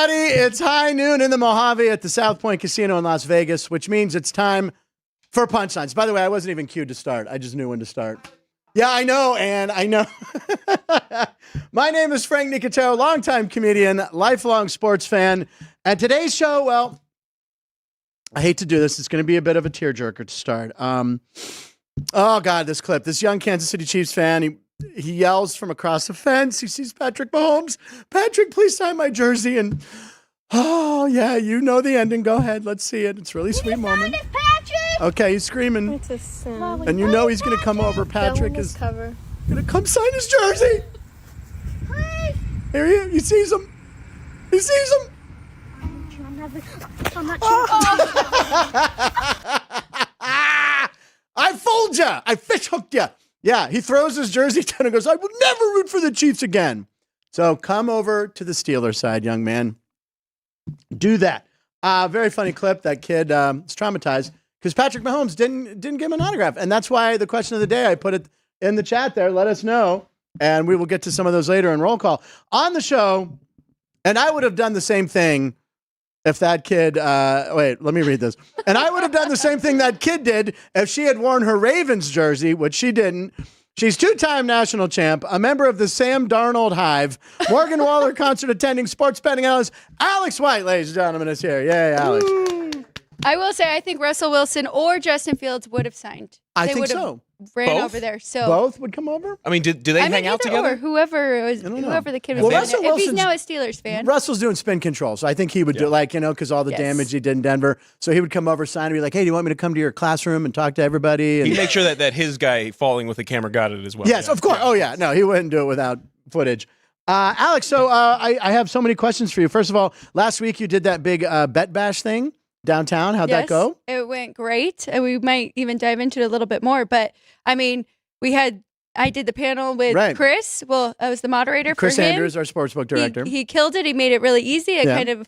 everybody. It's high noon in the Mojave at the South Point Casino in Las Vegas, which means it's time for Punchlines. By the way, I wasn't even cued to start. I just knew when to start. Yeah, I know, and I know. My name is Frank Nicotero, longtime comedian, lifelong sports fan. And today's show, well, I hate to do this. It's going to be a bit of a tearjerker to start. Oh, God, this clip. This young Kansas City Chiefs fan, he yells from across the fence. He sees Patrick Mahomes. Patrick, please sign my jersey. And, oh, yeah, you know the ending. Go ahead. Let's see it. It's a really sweet moment. Okay, he's screaming. It's a sin. And you know he's going to come over. Patrick is going to come sign his jersey. Here he sees him. He sees him. I'm not I fooled ya. I fish hooked ya. Yeah, he throws his jersey down and goes, I will never root for the Chiefs again. So come over to the Steelers side, young man. Do that. Very funny clip. That kid is traumatized because Patrick Mahomes didn't give him an autograph. And that's why the question of the day, I put it in the chat there. Let us know. And we will get to some of those later in roll call. On the show, and I would have done the same thing if that kid, wait, let me read this. And I would have done the same thing that kid did if she had worn her Ravens jersey, which she didn't. She's two-time national champ, a member of the Sam Darnold Hive, Morgan Waller concert attending, sports betting analyst, Alex White, ladies and gentlemen, is here. Yay, Alex. I will say, I think Russell Wilson or Justin Fields would have signed. I think so. Ran Both? over there. So Both would come over? I mean, do they hang out together? Or whoever the kid was. Well, with. Russell If he's Wilson's- now a Steelers fan. Russell's doing spin control, so I think he would do because all the Yes. damage he did in Denver. So he would come over, sign, and be like, hey, do you want me to come to your classroom and talk to everybody? And He'd make sure that his guy falling with the camera got it as well. yes, Yeah. of course. Oh, yeah. No, he wouldn't do it without footage. Alex, so I have so many questions for you. First of all, last week you did that big bet bash thing downtown. How'd that go? It went great. And we might even dive into it a little bit more. But, I mean, I did the panel with Chris. Well, I was the moderator Chris for him. Andrews, our sportsbook director. He killed it. He made it really easy. It kind of,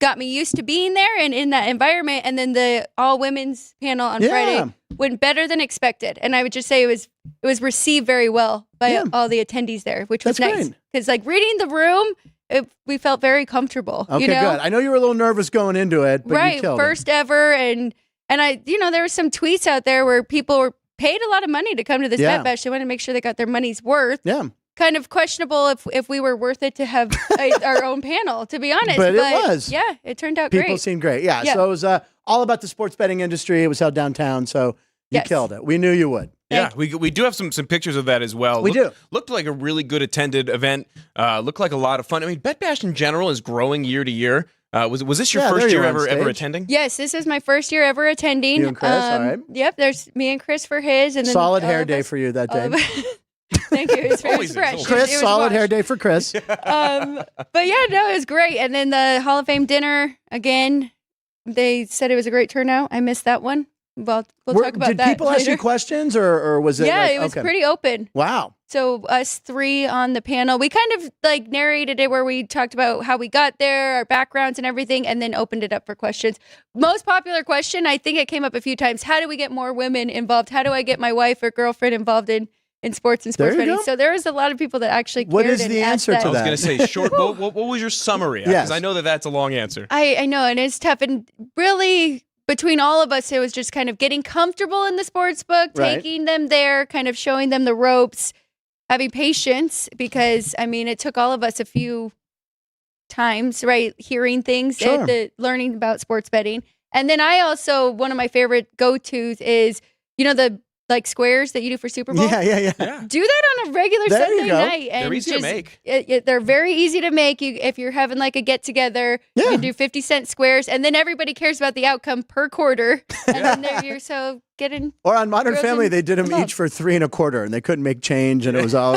got me used to being there and in that environment. And then the all women's panel on Friday went better than expected. And I would just say it was received very well by all the attendees there, which was That's nice. great. Because reading the room, we felt very comfortable. Okay, good. I know you were a little nervous going into it, but you killed first ever. And there were some tweets out there where people were paid a lot of money to come to this bet bash. They wanted to make sure they got their money's worth. Yeah. Kind of questionable if we were worth it to have our own panel, to be honest. But it was. Yeah, it turned out People great. seemed great. Yeah. So it was all about the sports betting industry. It was held downtown, so you killed it. We knew you would. Yeah, we do have some pictures of that as well. We do. Looked like a really good attended event. Looked like a lot of fun. I mean, Bet Bash in general is growing year to year. Was this your first year ever attending? Yes, this is my first year ever attending. You and Chris, all right. Yep, there's me and Chris for his. And then Solid hair day for you that day. Thank you. It's very Always is, fresh. always. Chris, It was solid washed. hair day for Chris. But yeah, no, it was great. And then the Hall of Fame dinner, again, they said it was a great turnout. I missed that one. Well, we'll talk about that Did people ask you later. questions or was it Yeah, like, it was pretty open. Wow. So us three on the panel, we kind of narrated it where we talked about how we got there, our backgrounds and everything, and then opened it up for questions. Most popular question, I think it came up a few times. How do we get more women involved? How do I get my wife or girlfriend involved in sports and sports There you betting? go. So there was a lot of people that actually cared. What is and the asked answer that. to I was that? going to say short. what was your summary? Because Yes. I know that's a long answer. I know, and it's tough. And really, between all of us, it was just kind of getting comfortable in the sports book, taking them there, kind of showing them the ropes, having patience, because, I mean, it took all of us a few times, right, hearing things, learning about sports betting. And then I also, one of my favorite go-tos is, the squares that you do for Super Bowl. Yeah. Do that on a regular There you Sunday go. night. And They're easy to make. They're very easy to make. If you're having a get-together, you can do 50-cent squares, and then everybody cares about the outcome per quarter. And then you're so getting. Or on Modern girls Family, they did them involved. each for $3 1/4, and they couldn't make change, and it was all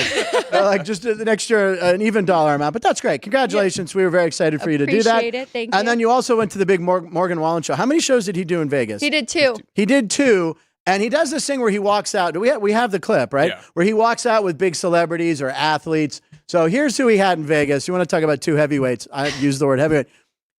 just an extra, an even dollar amount. But that's great. Congratulations. We were very excited for you to do that. Appreciate it. Thank you. And then you also went to the big Morgan Wallen show. How many shows did he do in Vegas? He did two. He did two. And he does this thing where he walks out. We have the clip, right? Yeah. Where he walks out with big celebrities or athletes. So here's who he had in Vegas. You want to talk about two heavyweights? I use the word heavyweight.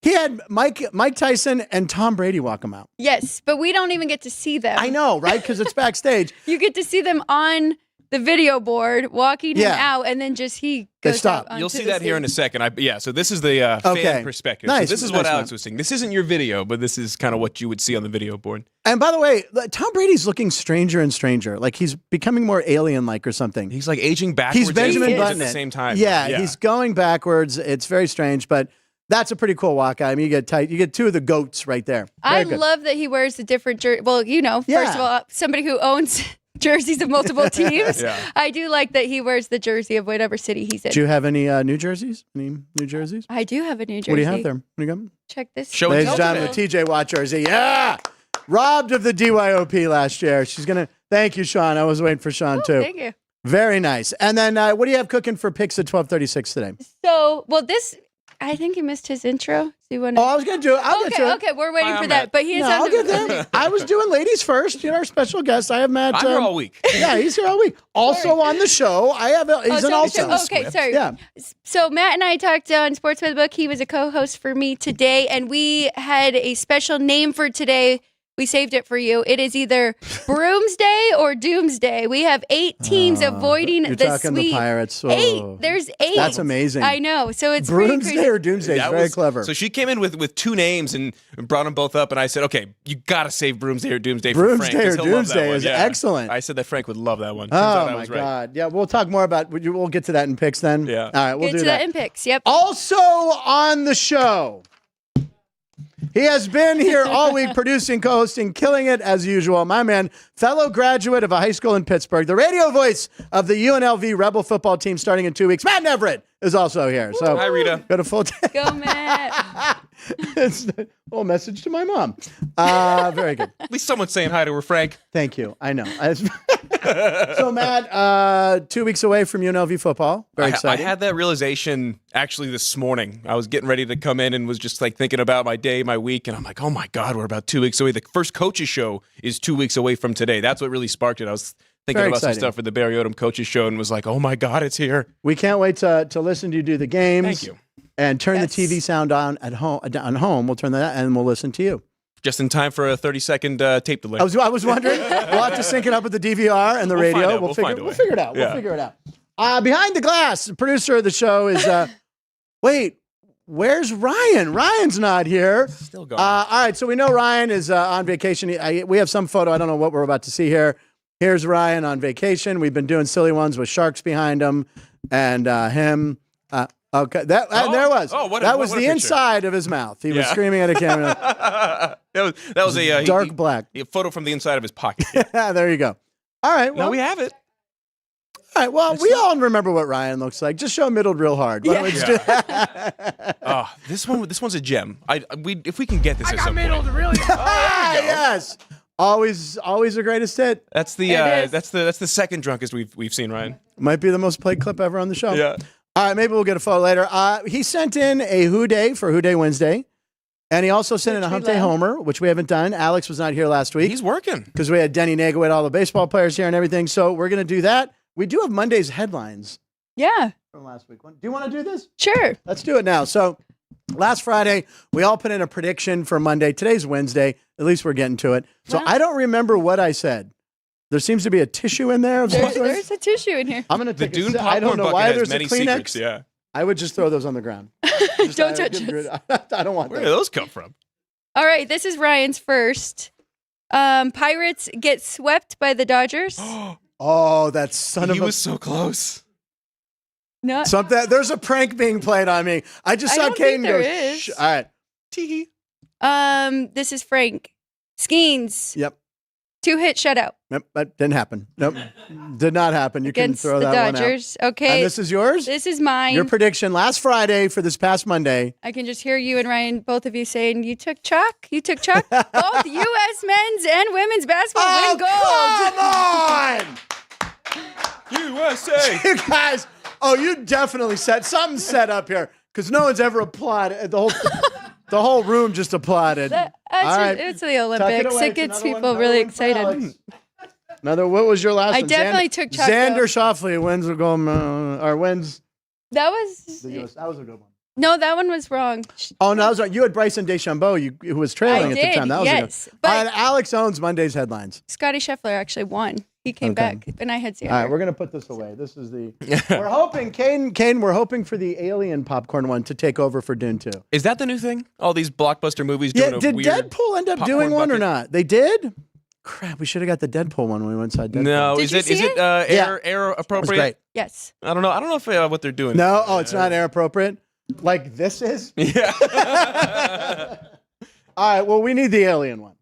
He had Mike Tyson and Tom Brady walk him out. Yes, but we don't even get to see them. I know, right? Because it's backstage. You get to see them on the video board, walking him out, and then just he goes stop. out You'll onto see the that here in a stage. second. So this is the fan perspective. Nice. So this is Nice what one. Alex was saying. This isn't your video, but this is kind of what you would see on the video board. And by the way, Tom Brady's looking stranger and stranger. Like he's becoming more alien-like or something. He's like aging backwards He's and Benjamin forwards Button at the same time. Yeah, he's going backwards. It's very strange, but that's a pretty cool walk. I mean, you get two of the goats right there. I love that he wears the different jersey. Well, first of all, somebody who owns jerseys of multiple teams. I do like that he wears the jersey of whatever city he's in. Do you have any New Jerseys? Any New Jerseys? I do have a New Jersey. What do you have there? What do you got? Check this. Show Ladies and gentlemen, the TJ Watt jersey. Yeah! Robbed of the DYOP last year. She's going to... Thank you, Sean. I was waiting for Sean, too. Thank you. Very nice. And then what do you have cooking for picks at 12:36 today? So, I think he missed his intro. So you want to... Oh, I was going to do it. I'll get to it. Okay, we're waiting Hi, for I'm that. Matt. But he is I'll get there. I was doing ladies first. Our special guest. I have Matt. I'm here all week. Yeah, he's here all week. Also on the show, I have. He's an also. Okay, sorry. Yeah. So Matt and I talked on Sports by the Book. He was a co-host for me today, and we had a special name for today. We saved it for you. It is either Broomsday or Doomsday. We have 8 teams avoiding You're the talking sweep. the Pirates. Oh. 8. There's 8. That's amazing. I know. So it's pretty Broomsday crazy. or Doomsday is very clever. So she came in with two names and brought them both up, and I said, okay, you got to save Broomsday or Doomsday for Frank. Broomsday 'cause or he'll love that Doomsday one. is Yeah. excellent. I said that Frank would love that one. Turns out I Oh, my was right. God. Yeah, we'll talk more about We'll get to that in picks then. Yeah. All right, we'll Get do to that in picks. Yep. Also on the show, he has been here all week producing, co-hosting, killing it as usual. My man, fellow graduate of a high school in Pittsburgh, the radio voice of the UNLV Rebel football team starting in 2 weeks. Matt Neverett is also here. So Hi, Rita. got a full Go, Matt. It's a little message to my mom. Very good. At least someone's saying hi to her, Frank. Thank you. I know. So, Matt, 2 weeks away from UNLV football. Very I exciting. had that realization actually this morning. I was getting ready to come in and was just like thinking about my day, my week, and I'm like, oh my God, we're about 2 weeks away. The first coaches show is 2 weeks away from today. That's what really sparked it. I was thinking Very about exciting. some stuff for the Barry Odom coaches show and was like, oh my God, it's here. We can't wait to listen to you do the games. Thank you. And turn Yes. the TV sound on at home. On home, we'll turn that and we'll listen to you. Just in time for a 30-second tape delay. I was wondering. We'll have to sync it up with the DVR and the We'll find radio. out. We'll find a We'll way. figure it out. Yeah. We'll figure it out. Behind the glass, the producer of the show is. Wait, where's Ryan? Ryan's not here. Still going. All right, so we know Ryan is on vacation. We have some photo. I don't know what we're about to see here. Here's Ryan on vacation. We've been doing silly ones with sharks behind him and him. Okay, there was. That was what a the picture. inside of his mouth. He was screaming at a camera. that was a Dark black. a photo from the inside of his pocket. There you go. All right. Well, No, we have it. all right. Well, we all remember what Ryan looks like. Just show middled real hard. Why don't we just do that? Oh, this one's a gem. If we can get this, I got middled really. Yes. Always the greatest hit. That's the It is. that's the second drunkest we've seen, Ryan. Might be the most played clip ever on the show. Yeah. All right. Maybe we'll get a photo later. He sent in a Who Day for Who Day Wednesday. And he also sent in a Which we Hump Day love. Homer, which we haven't done. Alex was not here last week He's working. because we had Denny Nagawit, all the baseball players here and everything. So we're going to do that. We do have Monday's headlines Yeah, from last week. Do you want to do this? sure. Let's do it now. So last Friday, we all put in a prediction for Monday. Today's Wednesday. At least we're getting to it. So Wow. I don't remember what I said. There seems to be a tissue in there of some sort. There's a tissue in here. I'm going to The take Dune a sip. I don't popcorn know bucket why has there's a many Kleenex. secrets. Yeah. I would just throw those on the ground. Don't touch it. I don't want Where did those. those come from? All right, this is Ryan's first. Pirates get swept by the Dodgers. Oh, that son He of a... was so close. No, Something. There's a prank being played on me. I just I saw don't think Caden go, there is. shh. All right. Tee. this is Frank Skeens. Yep. 2-hit shutout Nope. That didn't happen. Nope. Did not happen. You against can throw the that one out. Dodgers. Okay, And this is yours? this is mine. Your prediction last Friday for this past Monday. I can just hear you and Ryan, both of you saying, you took chalk? You took chalk? Both U.S. men's and women's basketball win gold. Come on! USA. You guys, you definitely something's set up here because no one's ever applauded. The whole room just applauded. All right. It's the Tuck it Olympics. away. It gets Another people one- really another one for excited. Alex. What was your last I one? definitely took chalk, Xander though. Schauffele wins the gold, or wins That was, the US. That was a good one. no, that one was wrong. Oh, no, that was right. You had Bryson DeChambeau, who was trailing I at did, the time. That was yes. a good But- one. Alex owns Monday's headlines. Scotty Scheffler actually won. he came back, and I had Xander. All right, we're gonna put this away. This is the. We're hoping, Kane. We're hoping for the Alien popcorn one to take over for Dune 2. Is that the new thing? All these blockbuster movies doing Did a weird Deadpool end up doing one or bucket? not? They did. Crap, we should have got the Deadpool one when we went inside Deadpool. No, Did is you it see it? air It was appropriate? great. Yes. I don't know. I don't know if what they're doing. No, it's not air appropriate. Like this is. Yeah. All right. Well, we need the Alien one.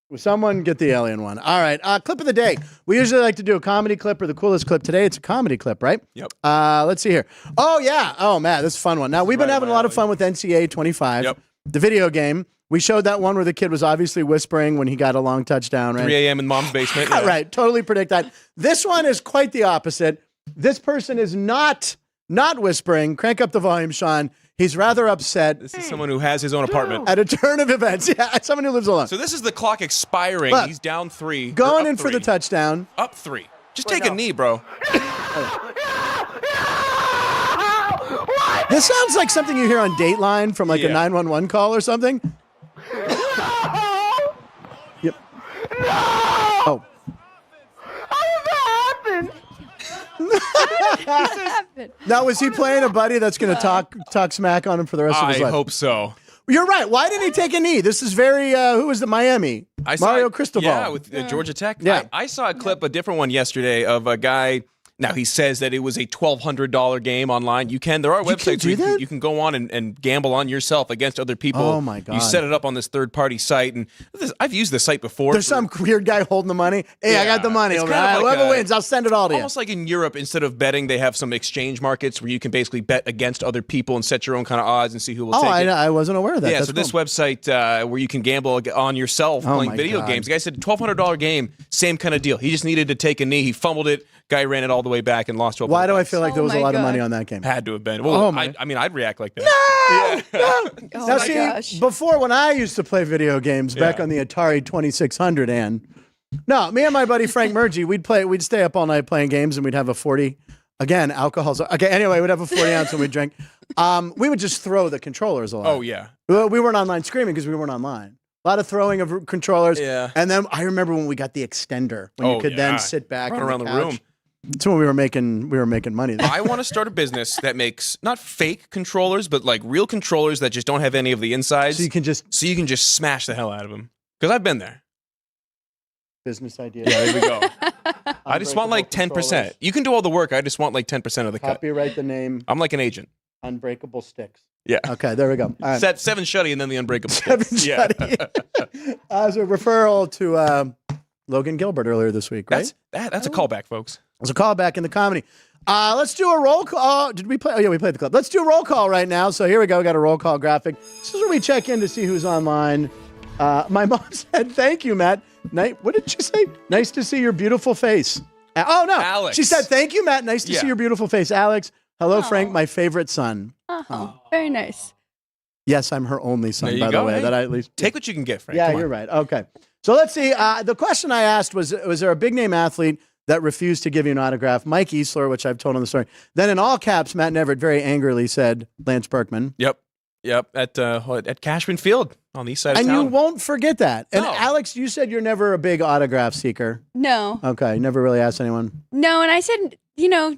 Will someone get the Alien one? All right. Clip of the day. We usually like to do a comedy clip or the coolest clip. Today it's a comedy clip, right? Yep. Let's see here. Oh, yeah. Oh, man. This is a fun one. Now, we've been having a lot of fun with NCAA 25, the video game. We showed that one where the kid was obviously whispering when he got a long touchdown, right? 3 a.m. in mom's basement. Yeah. Right. Totally predict that. This one is quite the opposite. This person is not whispering. Crank up the volume, Sean. He's rather upset. This is someone who has his own apartment. At a turn of events. Yeah, someone who lives alone. So this is the clock expiring. Look, He's down 3. Going or in up for the 3. touchdown. Up 3. Just take a knee, bro. This sounds like something you hear on Dateline from like a 911 call or something. Yep. Oh. Now, was he playing a buddy that's going to talk smack on him for the rest of his life? I hope so. You're right. Why didn't he take a knee? This is very, who was the Miami? Mario Cristobal. Yeah, with Georgia Tech. Yeah. I saw a clip, a different one yesterday of a guy. Now, he says that it was a $1,200 game online. There are websites where you can go on and gamble on yourself against other people. Oh, my God. You set it up on this third-party site. And I've used the site before. There's some weird guy holding the money. Hey, I got the money. It's All kind of right, like whoever wins, I'll send it all to you. Almost like in Europe, instead of betting, they have some exchange markets where you can basically bet against other people and set your own kind of odds and see who will take it. I wasn't aware of that. Yeah, That's so this cool. website where you can gamble on yourself playing video games. The guy said $1,200 game, same kind of deal. He just needed to take a knee. He fumbled it. Guy ran it all the way back and lost $1,200. Why do I feel like there was a lot of money on that game? Had to have been. Well, I mean, I'd react like that. No! Oh Now, my gosh. before when I used to play video games back on the Atari 2600, me and my buddy Frank Murgy, we'd stay up all night playing games and we'd have a 40. Again, alcohol's okay. Anyway, we'd have a 40 ounce and we'd drink. We would just throw the controllers a lot. Oh, yeah. We weren't online screaming because we weren't online. A lot of throwing of controllers. Yeah. And then I remember when we got the extender, when you could then sit back run on around the couch. room. That's when we were making money. I want to start a business that makes not fake controllers, but like real controllers that just don't have any of the insides. So you can just smash the hell out of them. Because I've been there. business idea. Yeah, there we go. I just want like 10%. Controllers. You can do all the work. I just want like 10% of the cut. Copyright the name I'm like an agent. Unbreakable Sticks. Yeah. Okay, there we go. All right. Set 7 shutty and then the unbreakable. Seven Sticks. Yeah. Shutty. As a referral to Logan Gilbert earlier this week, right? That's a callback, folks. There's a callback in the comedy. Let's do a roll call. Did we play? Oh, yeah, we played the clip. Let's do a roll call right now. So here we go. We got a roll call graphic. This is where we check in to see who's online. My mom said, thank you, Matt. What did she say? Nice to see your beautiful face. Oh, no. Alex. She said, thank you, Matt. Nice to see your beautiful face. Alex. Hello, Frank, my favorite son. Oh, very nice. Yes, I'm her only son, There you by go, the way. hey. That I at least Take what you can get, Frank. Yeah, Come on. you're right. Okay. So let's see. The question I asked was there a big name athlete that refused to give you an autograph? Mike Easler, which I've told on the story. Then in all caps, Matt Neverett very angrily said Lance Berkman. Yep. At Cashman Field on the east side of And town. you won't forget that. And No. Alex, you said you're never a big autograph seeker. No. Okay. Never really asked anyone. No, and I said,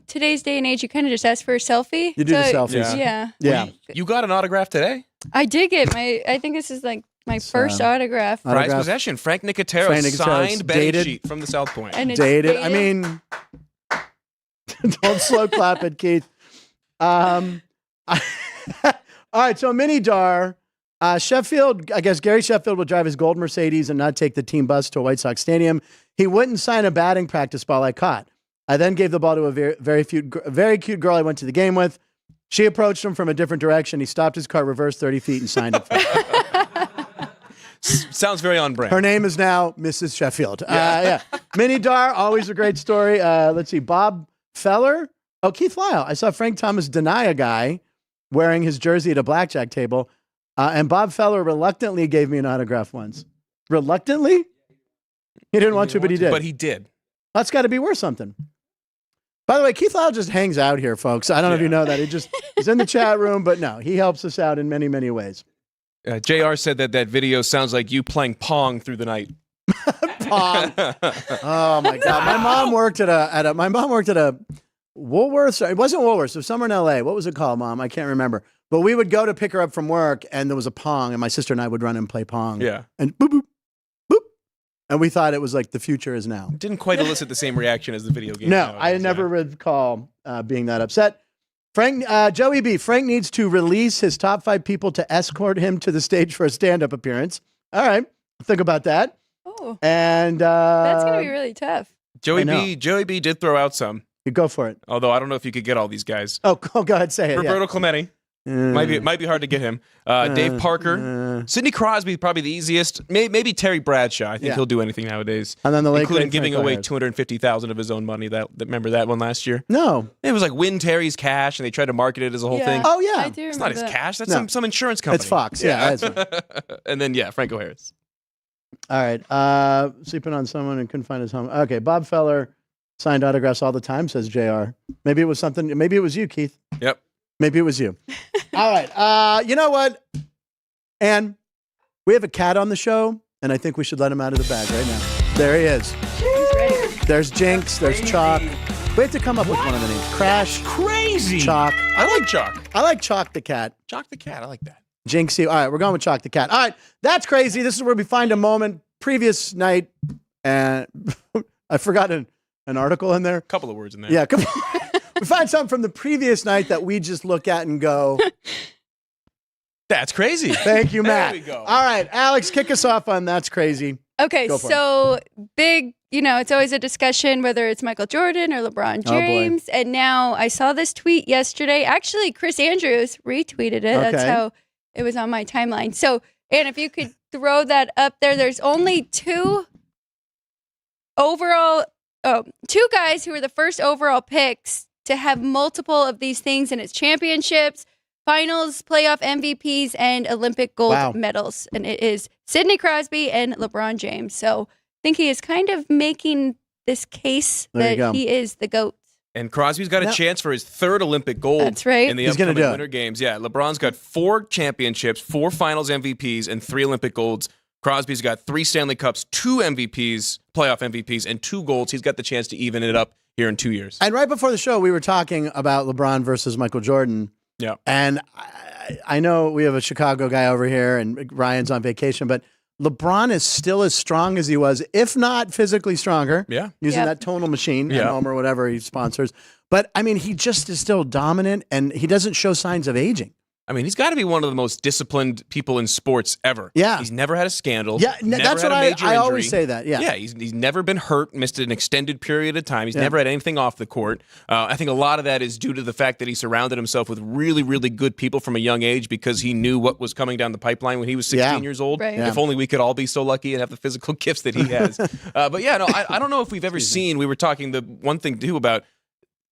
today's day and age, you kind of just ask for a selfie. You do the So, selfies. Yeah. Yeah. You got an autograph today? I did get I think this is like my first autograph. Autograph. Prized possession. Frank Nicotero Frank Nicotero's signed betting dated. sheet from the South Point. And it's Dated. I mean, don't slow clap it, Keith. All right. So mini Dar. Sheffield, I guess Gary Sheffield will drive his gold Mercedes and not take the team bus to a White Sox stadium. He wouldn't sign a batting practice ball I caught. I then gave the ball to a very cute girl I went to the game with. She approached him from a different direction. He stopped his car, reversed 30 feet, and signed it for her. Sounds very on brand. Her name is now Mrs. Sheffield. Yeah. Mini Dar, always a great story. Let's see. Bob Feller. Oh, Keith Lyle. I saw Frank Thomas deny a guy wearing his jersey at a blackjack table. And Bob Feller reluctantly gave me an autograph once. Reluctantly? He didn't want to, but he did. But he did. That's got to be worth something. By the way, Keith Lyle just hangs out here, folks. I don't know if you know that. He's in the chat room, but no, he helps us out in many, many ways. JR said that video sounds like you playing Pong through the night. pong. Oh my God. My mom worked at a Woolworths. It wasn't Woolworths. It was somewhere in LA. What was it called, Mom? I can't remember. But we would go to pick her up from work, and there was a pong, and my sister and I would run and play pong. Yeah. And boop, boop, boop. And we thought it was like the future is now. Didn't quite elicit the same reaction as the video game. No, nowadays, I never recall being that upset. Joey B. Frank needs to release his top 5 people to escort him to the stage for a stand-up appearance. All right. Think about that. Oh. And That's going to be really tough. Joey B did throw out some. You go for it. Although I don't know if you could get all these guys. Oh, go ahead, say it. Roberto Clemente. Might be hard to get him. Dave Parker. Sidney Crosby, probably the easiest. Maybe Terry Bradshaw. I think he'll do anything nowadays. And then the late including great giving Frank away Nicotero. $250,000 of his own money. Remember that one last year? No. It was like win Terry's cash, and they tried to market it as a whole thing. Oh, yeah. I do It's not his cash. That's some insurance company. It's Fox. Yeah. That's right. And then, Franco Harris. All right. Sleeping on someone and couldn't find his home. Okay. Bob Feller signed autographs all the time, says JR. Maybe it was something. Maybe it was you, Keith. Yep. Maybe it was you. All right. You know what? And we have a cat on the show, and I think we should let him out of the bag right now. There he is. He's ready. There's Jinx. There's Chalk. We have to come up with one of the names. Crash. Crazy. Chalk. I like Chalk. I like Chalk the cat. Chalk the cat. I like that. Jinxie. All right, we're going with Chalk the cat. All right, that's crazy. This is where we find a moment previous night, and I forgot an article in there. A couple of words in there. Yeah, we find something from the previous night that we just look at and go, That's crazy. thank you, Matt. There we go. All right, Alex, kick us off on That's Crazy. Okay, Go for so big, it's always a discussion whether it's Michael Jordan or LeBron Oh, boy. James. And now I saw this tweet yesterday. Actually, Chris Andrews retweeted it. That's Okay. how it was on my timeline. So, and if you could throw that up there, there's only two guys who were the first overall picks to have multiple of these things, and it's championships, finals, playoff MVPs, and Olympic gold medals. And it is Sidney Crosby and LeBron James. So I think he is kind of making this case There you go. that he is the GOAT. And Crosby's got a Now- chance for his third Olympic gold That's right. in the He's gonna upcoming do it. Winter Games. Yeah, LeBron's got 4 championships, 4 finals MVPs, and 3 Olympic golds. Crosby's got 3 Stanley Cups, 2 MVPs, playoff MVPs, and 2 golds. He's got the chance to even it up here in 2 years. And right before the show, we were talking about LeBron versus Michael Jordan. Yeah. And I know we have a Chicago guy over here, and Ryan's on vacation, but LeBron is still as strong as he was, if not physically stronger. Yeah. Using Yep. that tonal machine Yeah. at home or whatever he sponsors. But I mean, he just is still dominant, and he doesn't show signs of aging. I mean, he's got to be one of the most disciplined people in sports ever. Yeah. He's never had a scandal. Yeah, never that's had what a major I always injury. say that. Yeah. Yeah, he's never been hurt, missed an extended period of time. He's Yeah. never had anything off the court. I think a lot of that is due to the fact that he surrounded himself with really, really good people from a young age because he knew what was coming down the pipeline when he was 16 years old. Right. Yeah. If only we could all be so lucky and have the physical gifts that he has. But yeah, no, I don't know if we've ever seen, we were talking the one thing too about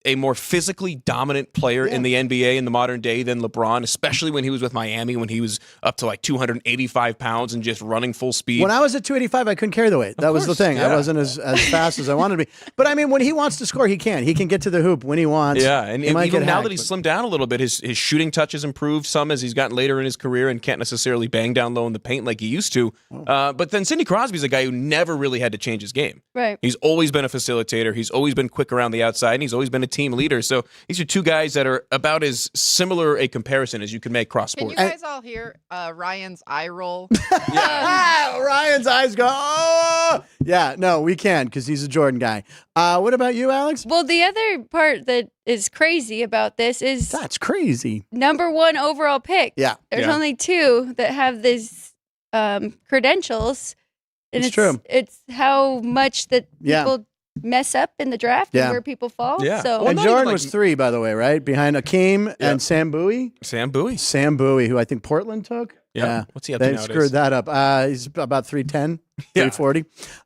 a more physically dominant player in the NBA in the modern day than LeBron, especially when he was with Miami, when he was up to like 285 pounds and just running full speed. When I was at 285, I couldn't carry the weight. That was the course, thing. I yeah. wasn't as fast as I wanted to be. But I mean, when he wants to score, he can. He can get to the hoop when he wants. Yeah, and He might even get now hacked, that he's but- slimmed down a little bit, his shooting touch has improved some as he's gotten later in his career and can't necessarily bang down low in the paint like he used to. But then Sidney Crosby's a guy who never really had to change his game. Right. He's always been a facilitator. He's always been quick around the outside, and he's always been a team leader. So these are 2 guys that are about as similar a comparison as you can make cross Can sports. you guys all hear Ryan's eye roll? Ryan's eyes go, oh! Yeah, no, we can because he's a Jordan guy. What about you, Alex? Well, the other part that is crazy about this is That's crazy. number 1 overall pick. Yeah. There's Yeah. only 2 that have these credentials. And It's true. It's how much that Yeah. people mess up in the draft Yeah. and where people fall. Yeah. So Well, And not even Jordan like- was 3, by the way, right? Behind Akeem and Sam Bowie. Sam Bowie. Sam Bowie, who I think Portland took. Yeah. What's he up to They nowadays? screwed that up. He's about 310, Yeah. 340.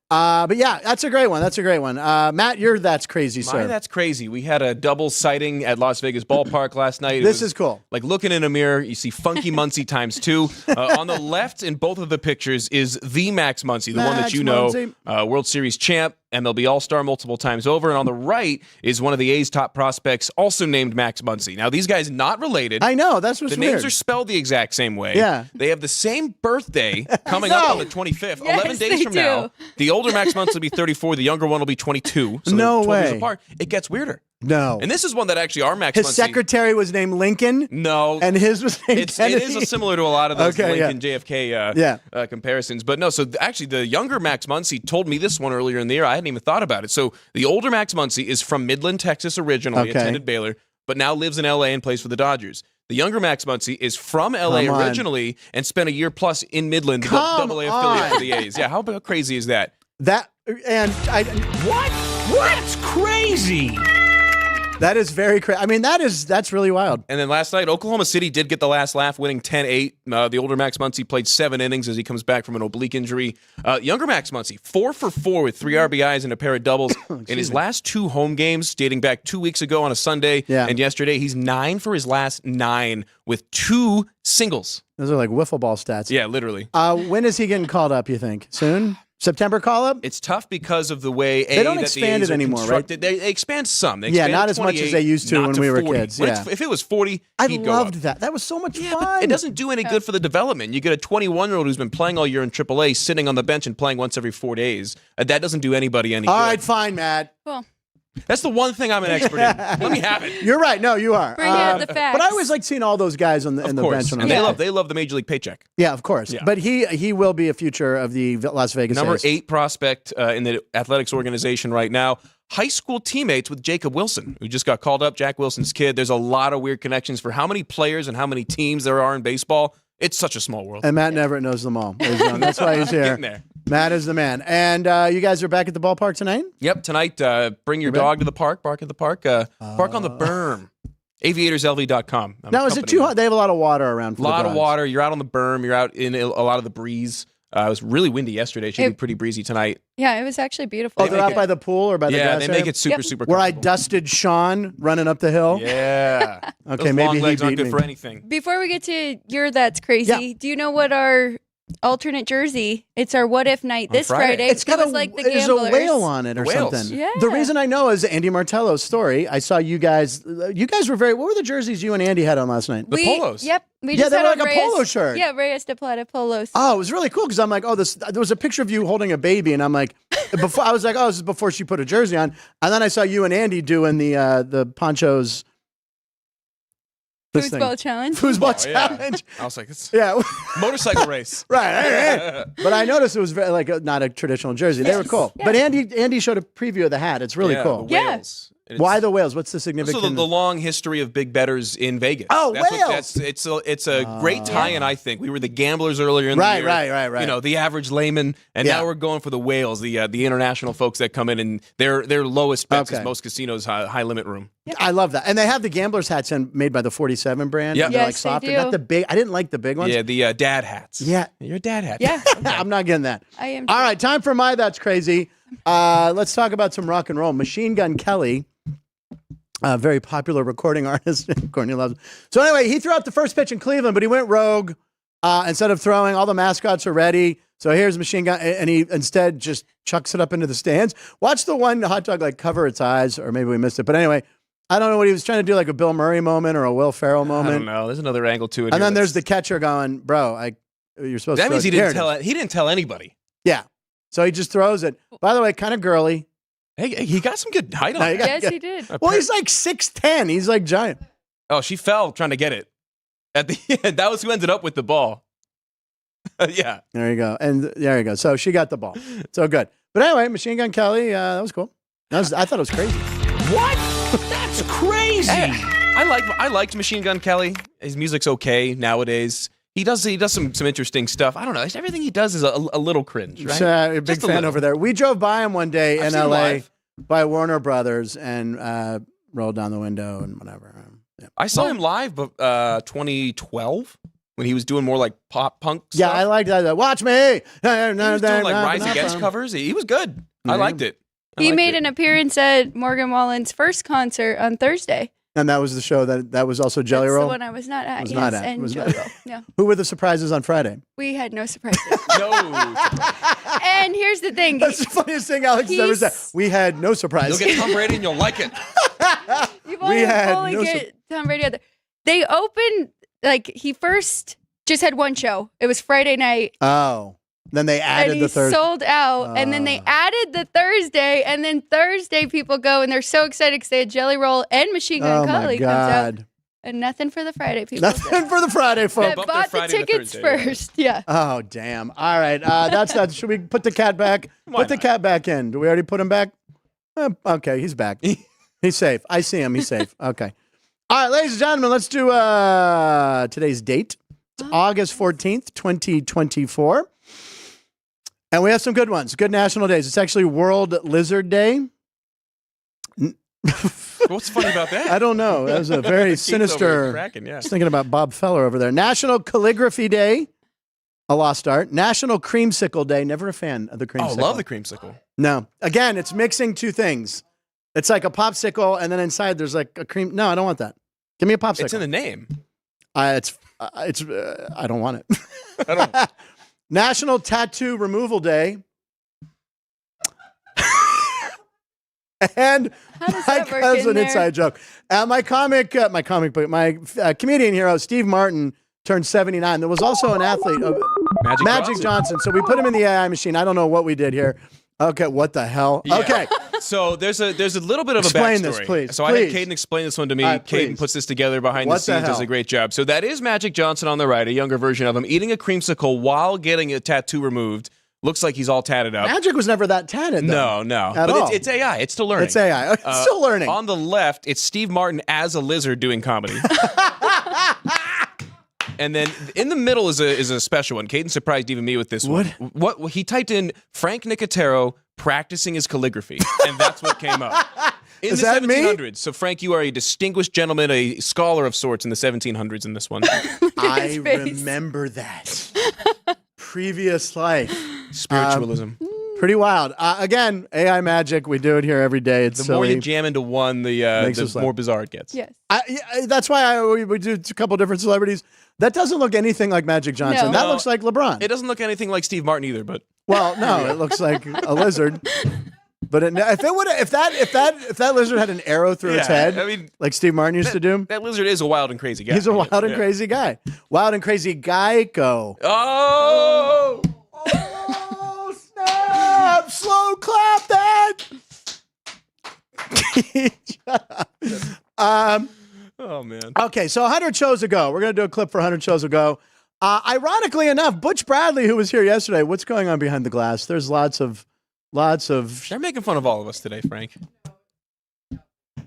But yeah, that's a great one. That's a great one. Matt, that's crazy, sir. That's crazy. We had a double sighting at Las Vegas Ballpark last night. It This was is cool. like looking in a mirror. You see Funky Muncie times 2. On the left in both of the pictures is the Max Muncie, the one that Max you know, Muncy. World Series champ, MLB All-Star multiple times over. And on the right is one of the A's top prospects, also named Max Muncy. Now, these guys not related. I know. That's what's The weird. names are spelled the exact same way. Yeah. They have the same birthday coming up know. on the 25th, Yes. days they from now, do. the older Max Muncy will be 34. The younger one will be 22. So No they're 12 years way. apart. It gets weirder. No. And this is one that actually our Max His Muncy. secretary was named Lincoln, No. and his was named It Kennedy. is similar to a lot of those Okay, yeah. Lincoln JFK comparisons. But no, so actually the younger Max Muncy told me this one earlier in the year. I hadn't even thought about it. So the older Max Muncy is from Midland, Texas originally, Okay. attended Baylor, but now lives in L.A. and plays for the Dodgers. The younger Max Muncy is from L.A. Come on. originally and spent a year plus in Midland, the Come AA affiliate on. for the A's. Yeah, how about crazy is that? That and I. What? That's crazy. That is very crazy. I mean, that's really wild. And then last night, Oklahoma City did get the last laugh, winning 10-8. The older Max Muncy played 7 innings as he comes back from an oblique injury. Younger Max Muncy, 4 for 4 with 3 RBIs and a pair of doubles. In his last 2 home games, dating back 2 weeks ago on a Sunday and yesterday, he's 9 for his last 9 with 2 singles. Those are like wiffle ball stats. Yeah, literally. When is he getting called up, you think? Soon? September call up? It's tough because of the way They don't that expand the A's it are anymore, right? constructed. They expand some. They Yeah, expand not as much as 28, they used to not when we were 40. kids, When yeah. if it was 40, I he'd go loved up. that. That was so much Yeah, fun. but it doesn't do any good for the development. You get a 21-year-old who's been playing all year in AAA, sitting on the bench and playing once every 4 days. That doesn't do anybody any All good. right, fine, Matt. Well, That's the one thing I'm an expert in. Let me have it. You're right. No, you are. Bring out the facts. But I always like seeing all those guys on the, in Of the course. bench. On And the they love the major league paycheck. Yeah, of course. Yeah. But he will be a future of the Las Vegas Number A's. 8 prospect in the athletics organization right now. High school teammates with Jacob Wilson, who just got called up, Jack Wilson's kid. There's a lot of weird connections for how many players and how many teams there are in baseball. It's such a small world. And Matt Neverett knows them all. Ladies and gentlemen. That's why he's here. Getting there. Matt is the man. And you guys are back at the ballpark tonight? Yep, tonight, bring your dog to the park, bark at the park, park on the berm. AviatorsLV.com. Now, is it too hot? They have a lot of water around for A lot the of dogs. water. You're out on the berm. You're out in a lot of the breeze. It was really windy yesterday. Should be pretty breezy tonight. yeah, it was actually beautiful. Oh, they're out by the pool or by the Yeah, grass they area? make it super, Yep. super Where I comfortable. dusted Sean running up the hill? Yeah. Okay, Those maybe long he legs aren't beat good me. for anything. Before we get to your That's Crazy, Yeah. do you know what our alternate jersey? It's our What If night On this Friday. Friday. It's got it was like the there's a Gamblers. whale on it or Whales. something. Yeah. The reason I know is Andy Martello's story. I saw you guys. You guys were very. What were the jerseys you and Andy had on last night? The polos. Yep. We Yeah, just they had were on like a Reyes, polo shirt. Yeah, Reyes de Plata polos. Oh, it was really cool because I'm like, oh, this. There was a picture of you holding a baby, and I'm like, before I was like, oh, this is before she put a jersey on, and then I saw you and Andy doing the ponchos. This Foosball thing. challenge. Foosball Oh, yeah. challenge. I was like, it's Yeah. motorcycle race. Right. But I noticed it was very, like not a traditional jersey. They were cool. Yeah. But Andy showed a preview of the hat. It's really Yeah, cool. The Yeah. whales. And Why the whales? What's the significance? So the long history of big bettors in Vegas. Oh, That's whales! it's a great tie-in, I think. We were the gamblers earlier in the year. Right. You know, the average layman, and Yeah. now we're going for the whales, the international folks that come in, and their lowest bets Okay. is most casinos high limit room. I love that. And they have the gamblers hats made by the 47 brand. Yep. And they're like Yes, they softer. do. Not the big. I didn't like the big ones. Yeah, the dad hats. Yeah. Your dad hat. Yeah, I'm not getting that. I am. All right, time for my That's Crazy. Let's talk about some rock and roll. Machine Gun Kelly, a very popular recording artist. Courtney loves him. So anyway, he threw out the first pitch in Cleveland, but he went rogue. Instead of throwing, all the mascots are ready. So here's Machine Gun, and he instead just chucks it up into the stands. Watch the one hot dog like cover its eyes, or maybe we missed it. But anyway, I don't know what he was trying to do, like a Bill Murray moment or a Will Ferrell I don't moment. know. There's another angle to it. And here then there's the that's- catcher going, bro, you're supposed to. That means he Here didn't it is. he didn't tell anybody. Yeah. So he just throws it. By the way, kind of girly. Hey, he got some good height on No, you it. got- Yes, he did. Well, he's like 6'10". He's like giant. Oh, she fell trying to get it. At the end, that was who ended up with the ball. Yeah. There you go. And there you go. So she got the ball. So good. But anyway, Machine Gun Kelly, that was cool. I thought it was crazy. What? That's crazy. Hey, I liked Machine Gun Kelly. His music's okay nowadays. He does some interesting stuff. I don't know. Everything he does is a little cringe, right? A big Just a fan little. over there. We drove by him one day I've in seen him LA live. by Warner Brothers and rolled down the window and whatever. Yeah. I saw him live, but 2012 when he was doing more like pop punk Yeah, stuff. I like that. Watch me. He was doing like Rise Against covers. He was good. I Yeah. liked it. He made an appearance at Morgan Wallen's first concert on Thursday. And that was the show that was also Jelly That's Roll. the one I was not at. Was yes, not at. and Was Jelly not- Roll. Yeah, Who were the surprises on Friday? we had no surprises. No. And here's the thing: That's the funniest thing Alex has ever said. We had no surprises. You'll get Tom Brady and you'll like it. you we had only no get Tom Brady out there. They opened like he first just had one show. It was Friday night. Oh. Then they added and the he third. sold out. And then they added the Thursday. And then Thursday people go and they're so excited because they had Jelly Roll and Machine Gun Oh my Kelly comes out. God. And nothing for the Friday people. Nothing for the Friday that folk. Bump their bought the Friday to tickets Thursday, yeah. first. Yeah. Oh, damn. All right. That's that. Should we put the cat back? Put the cat back in. Do we already put him back? Okay, he's back. He's safe. I see him. He's safe. Okay. All right, ladies and gentlemen, let's do today's date. It's August 14th, 2024. And we have some good ones, good national days. It's actually World Lizard Day. What's funny about that? I don't know. That was a very Keith's over sinister. here cracking, yeah. I was thinking about Bob Feller over there. National Calligraphy Day, a lost art. National Creamsicle Day. Never a fan of the creamsicle. Oh, love the creamsicle. No. Again, it's mixing two things. It's like a popsicle, and then inside there's like a cream. No, I don't want that. Give me a popsicle. It's in the name. I don't want it. I don't. National Tattoo Removal Day. And How does my that work cousin in there? inside joke. My comedian hero, Steve Martin, turned 79. There was also an athlete, Magic Johnson. So we put him in the AI machine. I don't know what we did here. Okay, what the hell? Yeah. Okay. So there's a little bit of Explain a backstory. this, please. So I had Caden explain this one to me. All right, Caden please. puts this together behind What the scenes, the does hell? a great job. So that is Magic Johnson on the right, a younger version of him, eating a creamsicle while getting a tattoo removed. Looks like he's all tatted up. Magic was never that tatted, though. No. At But all. it's AI. It's still learning. It's AI. It's still learning. On the left, it's Steve Martin as a lizard doing comedy. And then in the middle is a special one. Caden surprised even me with this one. What he typed in Frank Nicotero practicing his calligraphy, and that's what came up. In Is the that me? 1700s. So Frank, you are a distinguished gentleman, a scholar of sorts in the 1700s in this one. I face. remember that. Previous life. Spiritualism. Pretty wild. Again, AI magic. We do it here every day. It's The more silly. you jam into one, Makes us the laugh. more bizarre it gets. Yes. That's why we do a couple different celebrities. That doesn't look anything like Magic Johnson. No. That No. looks like LeBron. It doesn't look anything like Steve Martin either, but Well, no, it looks like a lizard. But if that lizard had an arrow through its head, I mean, like Steve Martin used to do, that lizard is a wild and crazy guy. he's a wild and Yeah. crazy guy. Wild and crazy Geico. Oh! Oh, snap! Slow clap that. Shut up. Oh, man. Okay, so 100 shows ago. We're going to do a clip for 100 shows ago. Ironically enough, Butch Bradley, who was here yesterday, what's going on behind the glass? There's lots of. They're making fun of all of us today, Frank.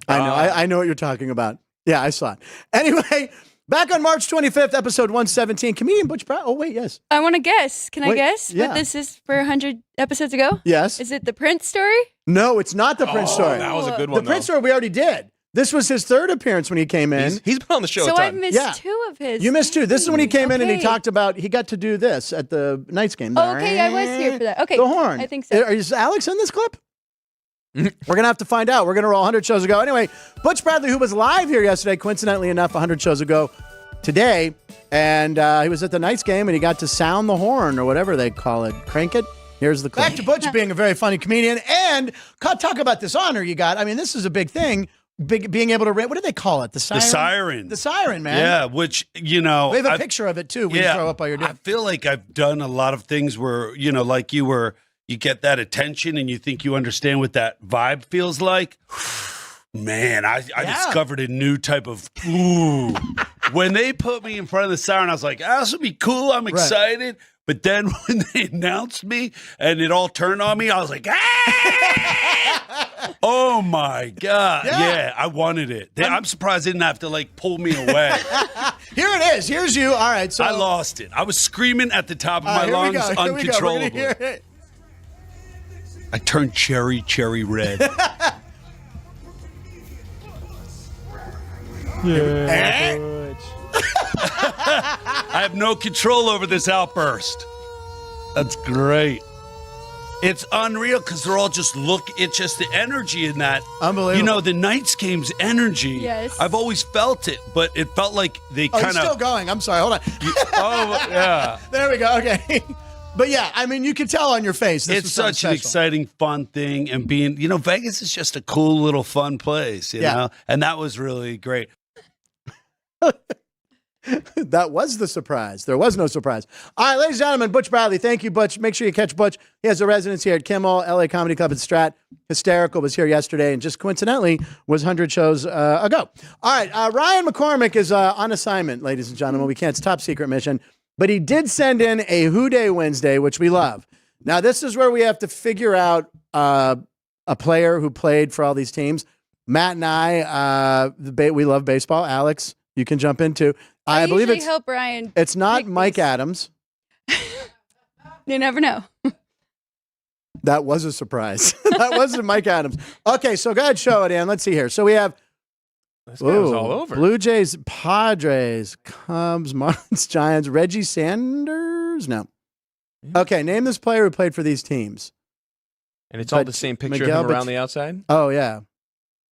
I know. I know what you're talking about. Yeah, I saw it. Anyway, back on March 25th, episode 117, comedian Butch Bradley. Oh, wait, yes. I want to guess. Can I Wait, guess yeah. what this is for 100 episodes ago? Yes. Is it the Prince story? No, it's not the Prince story. That was a good The one, Prince story we already did. This was his third appearance when he came in. He's been on the show a So ton. I've missed Yeah. 2 of his. You missed 2. This is when he came in and he Okay. talked about, he got to do this at the Knights game. Oh, okay, I was here for that. Okay. The horn. I think so. Is Alex in this clip? We're going to have to find out. We're going to roll 100 shows ago. Anyway, Butch Bradley, who was live here yesterday, coincidentally enough, 100 shows ago today, and he was at the Knights game, and he got to sound the horn or whatever they call it. Crank it. Here's the clip. Back to Butch being a very funny comedian, and talk about this honor you got. I mean, this is a big thing, being able to, what do they call it? The siren? The siren. The siren, man. Yeah, which, you know. We have a I've- picture of it, too. We can throw up while you're doing I feel like I've done a lot of things where, you know, like you get that attention and you think you understand what that vibe feels like. Man, I discovered a new type of ooh. When they put me in front of the siren, I was like, this would be cool. I'm excited. But then when they announced me and it all turned on me, I was like, oh my God. Yeah, I wanted it. I'm surprised they didn't have to like pull me away. Here it is. Here's you. All right. So I lost it. I was screaming at the top of my here we lungs go. Here we go. We're gonna uncontrollably. hear it. I turned cherry red. I have no control over this outburst. That's great. It's unreal because they're all just it's just the energy in that. Unbelievable. You know, the Knights game's energy. Yes. I've always felt it, but it felt like they Oh, kind he's still of. going. I'm sorry. Hold on. Oh, yeah. There we go. Okay. But yeah, I mean, you can tell on your face. This It's was something such an special. exciting, fun thing. And being, you know, Vegas is just a cool little fun place, you Yeah. know? And that was really great. That was the surprise. There was no surprise. All right, ladies and gentlemen, Butch Bradley. Thank you, Butch. Make sure you catch Butch. He has a residence here at Kimmel, LA Comedy Club at Strat. Hysterical was here yesterday and just coincidentally was 100 shows ago. All right, Ryan McCormick is on assignment, ladies and gentlemen. We can't. It's top secret mission. But he did send in a Who Day Wednesday, which we love. Now, this is where we have to figure out a player who played for all these teams. Matt and I, we love baseball. Alex, you can jump in too. I believe it's help Brian. It's not Mike Adams. You never know. That was a surprise. That wasn't Mike Adams. Okay, so go ahead, show it, Ann. Let's see here. So we have This guy was all over. Blue Jays, Padres, Cubs, Marlins, Giants, Reggie Sanders. No. Okay, name this player who played for these teams. And it's all the same picture Miguel of him around the outside? Oh yeah,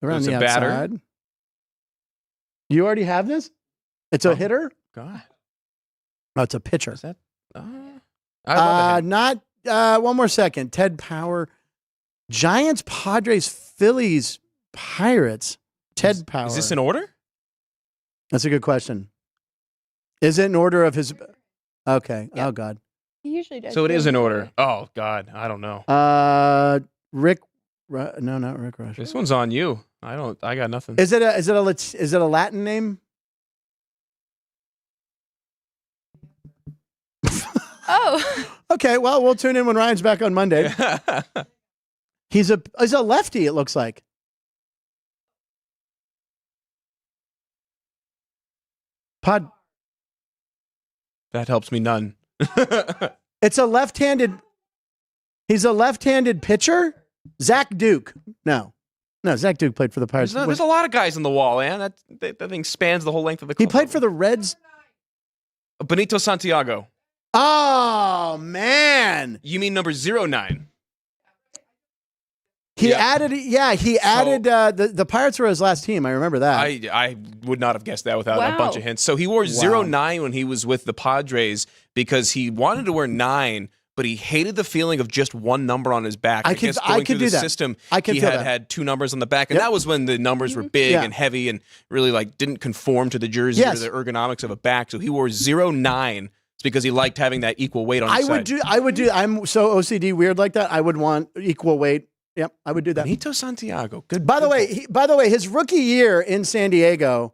around It's the a batter? outside. You already have this? It's a hitter. God. Oh, it's a pitcher. Is that? I love it. Not one more second. Ted Power, Giants, Padres, Phillies, Pirates. Ted Power. Is this in order? That's a good question. Is it in order of his? Okay. Yeah. Oh God. He usually does. So it is in too. order. Oh, God. I don't know. Rick. No, not Rick Rush. This one's on you. I got nothing. Is it a Latin name? Oh. Okay. Well, we'll tune in when Ryan's back on Monday. He's a lefty. It looks like. That helps me none. It's a left-handed. He's a left-handed pitcher. Zach Duke. No, Zach Duke played for the Pirates. There's a lot of guys on the wall, man. That thing spans the whole length of the He club. played for the Reds. Benito Santiago. Oh man. You mean number 09? He Yeah. added. Yeah, he added. The Pirates were his last team. I remember that. I would not have guessed that without a Wow. bunch of hints. So he wore Wow. 09 when he was with the Padres because he wanted to wear 9, but he hated the feeling of just one number on his back. I could- guess I going could through do the that. system, I could he feel had that. had 2 numbers on the back, and Yep. that was when the numbers were big Yeah. and heavy and really didn't conform to the jersey Yes. or the ergonomics of a back. So he wore 09. It's because he liked having that equal weight on his side. I would do. I'm so OCD weird like that. I would want equal weight. Yep, I would do that. Benito Santiago. Good. By the good way, his rookie year in San Diego,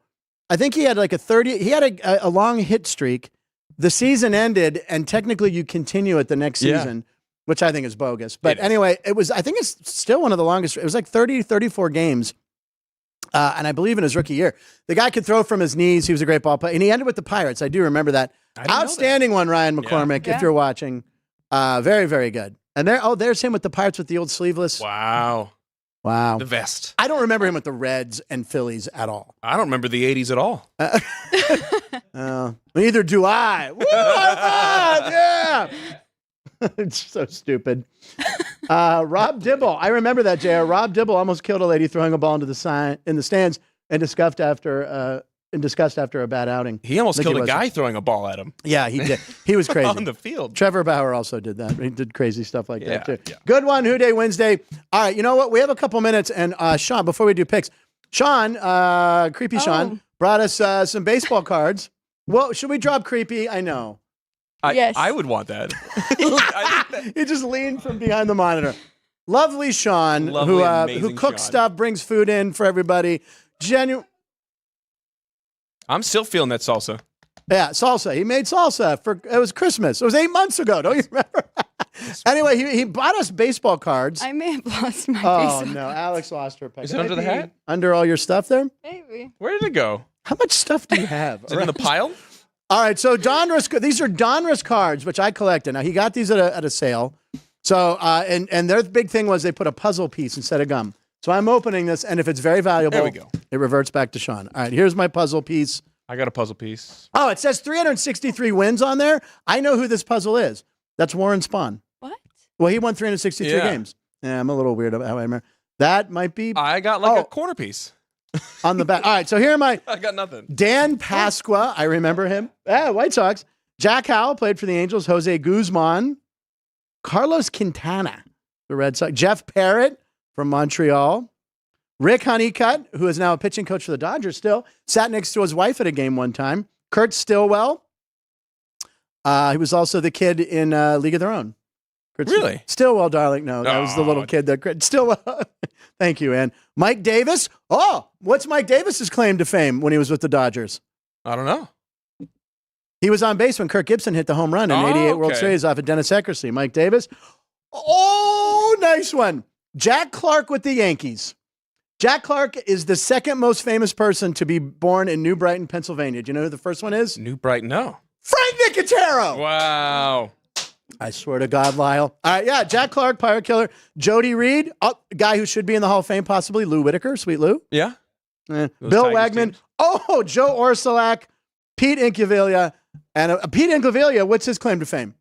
I think he had like he had a long hit streak. The season ended, and technically you continue it the next Yeah. season, which I think is bogus. But It is. anyway, I think it's still one of the longest. It was like 34 games. And I believe in his rookie year, the guy could throw from his knees. He was a great ball player, and he ended with the Pirates. I do remember that. I didn't know that. Outstanding one, Ryan McCormick. Yeah. If you're watching, very, very good. And there's him with the Pirates with the old sleeveless. Wow. Wow. The vest. I don't remember him with the Reds and Phillies at all. I don't remember the 80s at all. Neither do I. Woo, high five, yeah. It's so stupid. Rob Dibble. I remember that, JR. Rob Dibble almost killed a lady throwing a ball into the stands in disgust after a bad outing. He almost Think killed he a was. guy throwing a ball at him Yeah, he did. He was crazy. on the field. Trevor Bauer also did that. He did crazy stuff like that Yeah, too. yeah. Good one, Who Day Wednesday. All right, you know what? We have a couple minutes, and Sean, before we do picks, Sean, Creepy Sean, brought us some baseball cards. Well, should we drop Creepy? I know. Yes. I would want that. I think that- He just leaned from behind the monitor. Lovely Sean, Lovely, who amazing cooks Sean. stuff, brings food in for everybody. I'm still feeling that salsa. Yeah, salsa. He made salsa it was Christmas. It was 8 months ago. Don't you remember? Anyway, he bought us baseball cards. I may have lost my Oh face. no, Alex lost her. Is it under the hat? Under all your stuff there? Maybe. Where did it go? How much stuff do you have? Is it in the pile? All right, so these are Donruss cards, which I collected. Now he got these at a sale. So and their big thing was they put a puzzle piece instead of gum. So I'm opening this, and if it's very valuable, There we go. It reverts back to Sean. All right, here's my puzzle piece. I got a puzzle piece. Oh, it says 363 wins on there. I know who this puzzle is. That's Warren Spahn. What? Well, he won 363 Yeah. games. Yeah, I'm a little weird about how I remember. That might be I got like Oh. a corner piece. on the back. All right, so here are my I got nothing. Dan Pasqua. I remember him. White Sox. Jack Howell played for the Angels. Jose Guzman. Carlos Quintana, the Red Sox. Jeff Parrott from Montreal. Rick Honeycutt, who is now a pitching coach for the Dodgers still, sat next to his wife at a game one time. Kurt Stillwell. He was also the kid in League of Their Own. Kurt Really? Stillwell, darling. No, that was the little kid that Stillwell. Thank you, Ann. Mike Davis. Oh, what's Mike Davis's claim to fame when he was with the Dodgers? I don't know. He was on base when Kirk Gibson hit the home run in '88 World okay. Series off of Dennis Eckersley. Mike Davis. Oh, nice one. Jack Clark with the Yankees. Jack Clark is the second most famous person to be born in New Brighton, Pennsylvania. Do you know who the first one is? New Brighton, no. Frank Nicotero. Wow. I swear to God, Lyle. All right, yeah, Jack Clark, Pirate Killer. Jody Reed, guy who should be in the Hall of Fame, possibly. Lou Whitaker, Sweet Lou. Yeah. Bill Tigers Wagman. teams. Oh, Joe Orsulak, Pete Incaviglia. And Pete Incaviglia, what's his claim to fame?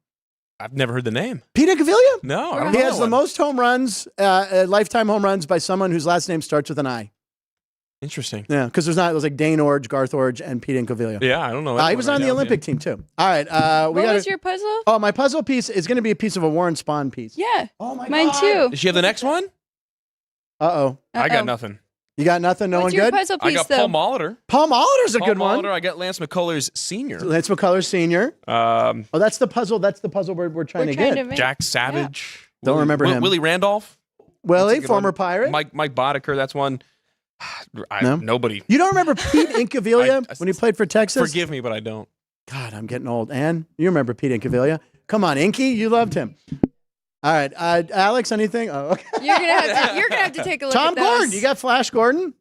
I've never heard the name. Pete Incaviglia? No. I don't He know has that the one. most home runs, lifetime home runs by someone whose last name starts with an I. Interesting. Yeah, because it was like Dane Orge, Garth Orge, and Pete Incaviglia. Yeah, I don't know. He anyone was right on the now, Olympic yeah. team, too. All right. What was your puzzle? Oh, my puzzle piece is going to be a piece of a Warren Spahn piece. Yeah. Oh, my Mine God. too. Does she have the next one? Uh-oh. I got Uh-oh. nothing. You got nothing? No What's one your good? puzzle I piece, got though? Paul Molitor. Paul Molitor's a Paul good one. Molitor. I got Lance McCullers Sr. Lance McCullers Sr. Oh, that's the puzzle. That's the puzzle we're trying to get. make- Jack Savage. Don't remember him. Willie Randolph. Willie, That's a good former one. Pirate. Mike Boddicker. That's one. No? Nobody. You don't remember Pete Incaviglia when he played for Texas? Forgive me, but I don't. God, I'm getting old. Ann, you remember Pete Incaviglia? Come on, Inky, you loved him. All right, Alex, anything? Oh, okay. You're gonna have to take a look Tom at those. Gordon, you got Flash Gordon?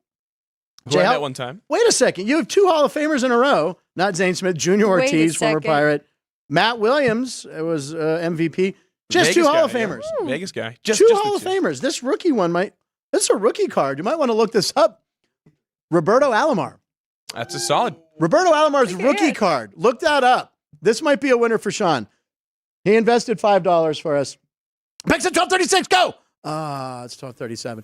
Who I JL? met one time. Wait a second, you have two Hall of Famers in a row. Not Zane Smith, Junior Wait a Ortiz, former second. Pirate. Matt Williams was MVP. Just Vegas two Hall guy, of yeah. Famers. Vegas guy. Just Two the Hall of two. Famers. This rookie one this is a rookie card. You might want to look this up. Roberto Alomar. That's a solid. Roberto Alomar's Okay, rookie yeah. card. Look that up. This might be a winner for Sean. He invested $5 for us. Picks at 12:36. Go. It's 12:37.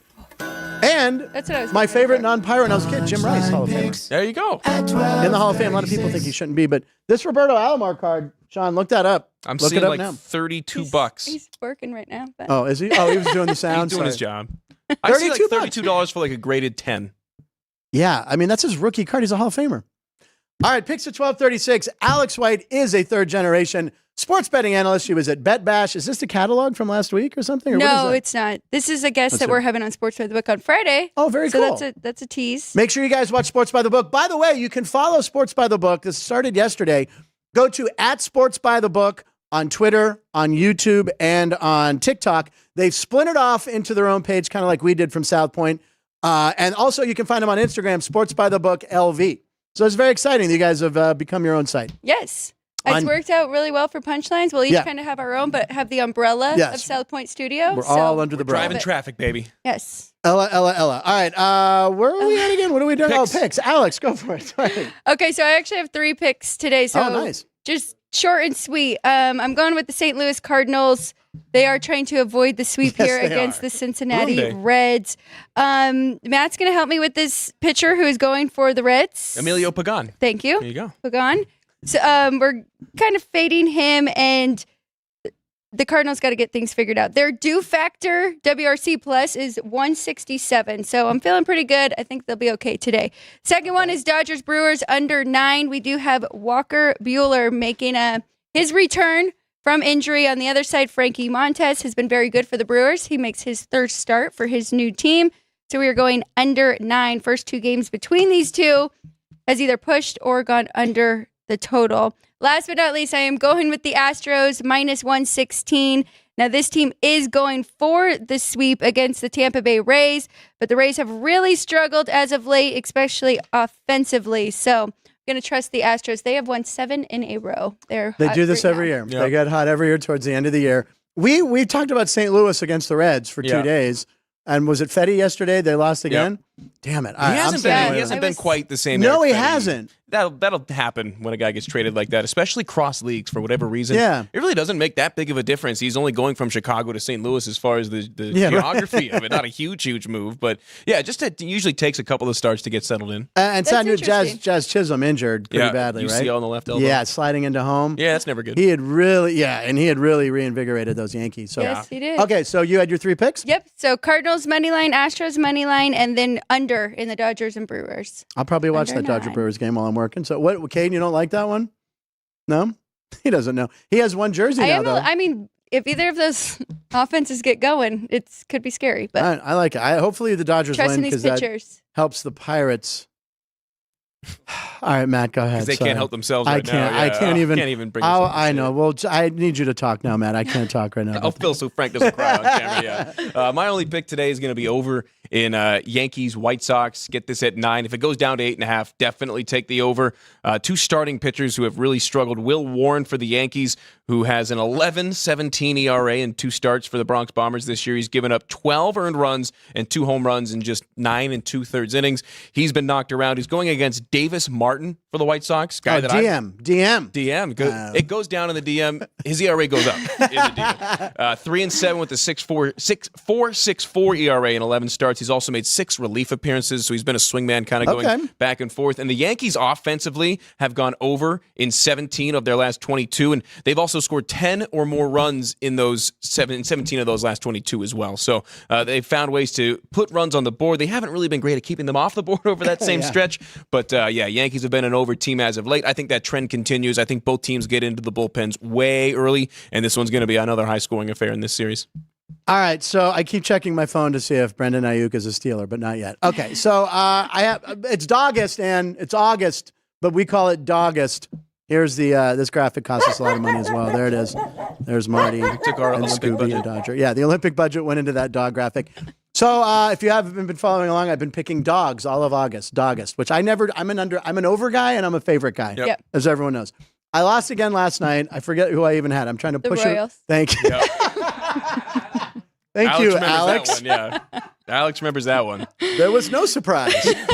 And That's what I was my looking favorite for. non-pirate when I was a kid, Jim Rice, Hall of Famer. There you go. In the Hall of Fame, a lot of people think he shouldn't be, but this Roberto Alomar card, Sean, look that up. I'm Look seeing it up like now. $32. He's working right now. But. Oh, is he? Oh, he was doing the He's sound. doing his Sorry. job. I see like $32. $32 for like a graded 10. Yeah, I mean, that's his rookie card. He's a Hall of Famer. All right, picks at 12:36. Alex White is a third-generation sports betting analyst. She was at Bet Bash. Is this the catalog from last week or something? Or what is No, that? it's not. This is a guest Let's that see. we're having on Sports by the Book on Friday. Oh, very so cool. that's a tease. Make sure you guys watch Sports by the Book. By the way, you can follow Sports by the Book. This started yesterday. Go to @Sports by the Book on Twitter, on YouTube, and on TikTok. They've splintered off into their own page, kind of like we did from South Point. And also, you can find them on Instagram, Sports by the Book LV. So it's very exciting that you guys have become your own site. Yes. It's On- worked out really well for Punchlines. We'll each Yeah. kind of have our own, but have the umbrella Yes. of South Point Studio. We're so- all under the Driving brand. traffic, baby. Yes. Ella. All right. Where are we at again? What are we doing? Picks. Oh, picks. Alex, go for it. Sorry. Okay, so I actually have 3 picks today. So Oh, nice. just short and sweet. I'm going with the St. Louis Cardinals. They are trying to avoid the sweep Yes, here they against are. the Cincinnati Monday. Reds. Matt's going to help me with this pitcher who is going for the Reds. Emilio Pagan. Thank you. There you go. Pagan. So we're kind of fading him, and the Cardinals got to get things figured out. Their due factor, WRC plus, is 167. So I'm feeling pretty good. I think they'll be okay today. Second one is Dodgers Brewers under 9. We do have Walker Buehler making his return from injury. On the other side, Frankie Montes has been very good for the Brewers. He makes his third start for his new team. So we are going under 9. First 2 games between these two has either pushed or gone under the total. Last but not least, I am going with the Astros minus 116. Now, this team is going for the sweep against the Tampa Bay Rays, but the Rays have really struggled as of late, especially offensively. So I'm going to trust the Astros. They have won 7 in a row. They Do this every year. Yeah. They get hot every year towards the end of the year. We talked about St. Louis against the Reds for 2 Yeah. days. And was it Fetty yesterday? They lost again? Damn it. He hasn't I been was- quite the same. No, Eric he Fetty. hasn't. That'll happen when a guy gets traded like that, especially cross leagues for whatever reason. Yeah. It really doesn't make that big of a difference. He's only going from Chicago to St. Louis as far as the Yeah, right. geography of it. Not a huge move, but yeah, it usually takes a couple of starts to get settled in. And That's sad news, interesting. Jazz Chisholm injured pretty Yeah, badly, right? UCL on the left elbow. Yeah, sliding into home. Yeah, that's never good. He had really reinvigorated those Yankees. So Yes, he did. Okay, so you had your 3 picks? Yep. So Cardinals money line, Astros money line, and then under in the Dodgers and Brewers. I'll probably watch Under that Dodger 9. Brewers game while I'm working. working. So what, Caden, you don't like that one? No? He doesn't know. He has one jersey now, though. I mean, if either of those offenses get going, it could be scary. But I like it. Hopefully the Dodgers trust win in these because that pitchers. helps the Pirates. All right, Matt, go ahead. Because they Sorry. can't help themselves I right can't. now. I can't even. Can't even bring Oh, yourself to I say know. it. Well, I need you to talk now, Matt. I can't talk right now. I'll fill so Frank doesn't cry on camera. Yeah. My only pick today is going to be over in Yankees White Sox. Get this at 9. If it goes down to 8.5, definitely take the over. Two starting pitchers who have really struggled. Will Warren for the Yankees, who has an 11.17 ERA in 2 starts for the Bronx Bombers this year. He's given up 12 earned runs and 2 home runs in just 9 2/3 innings. He's been knocked around. He's going against Davis Martin for the White Sox. Guy that DM. It goes down in the DM. His ERA goes up in the DM. 3-7 with a 4.64 ERA in 11 starts. He's also made 6 relief appearances, so he's been a swingman, kind of going back and forth. And the Yankees offensively have gone over in 17 of their last 22, and they've also scored 10 or more runs in those 17 of those last 22 as well. So they've found ways to put runs on the board. They haven't really been great at keeping them off the board over that same stretch, but Yankees have been an over team as of late. I think that trend continues. I think both teams get into the bullpens way early, and this one's going to be another high-scoring affair in this series. All right, so I keep checking my phone to see if Brendan Ayuk is a Steeler, but not yet. Okay, so it's Dogust and it's August, but we call it Dogust. Here's the this graphic costs us a lot of money as well. There it is. There's Marty Took our and Olympic Scooby budget. and Dodger. Yeah, the Olympic budget went into that dog graphic. So if you haven't been following along, I've been picking dogs all of August, Dogust, which I'm an over guy and I'm a favorite guy, Yep. as everyone knows. I lost again last night. I forget who I even had. I'm trying to push it. Royals. Thank you. Yep. Thank you, remembers Alex. That one, yeah. Alex remembers that one. There was no surprise.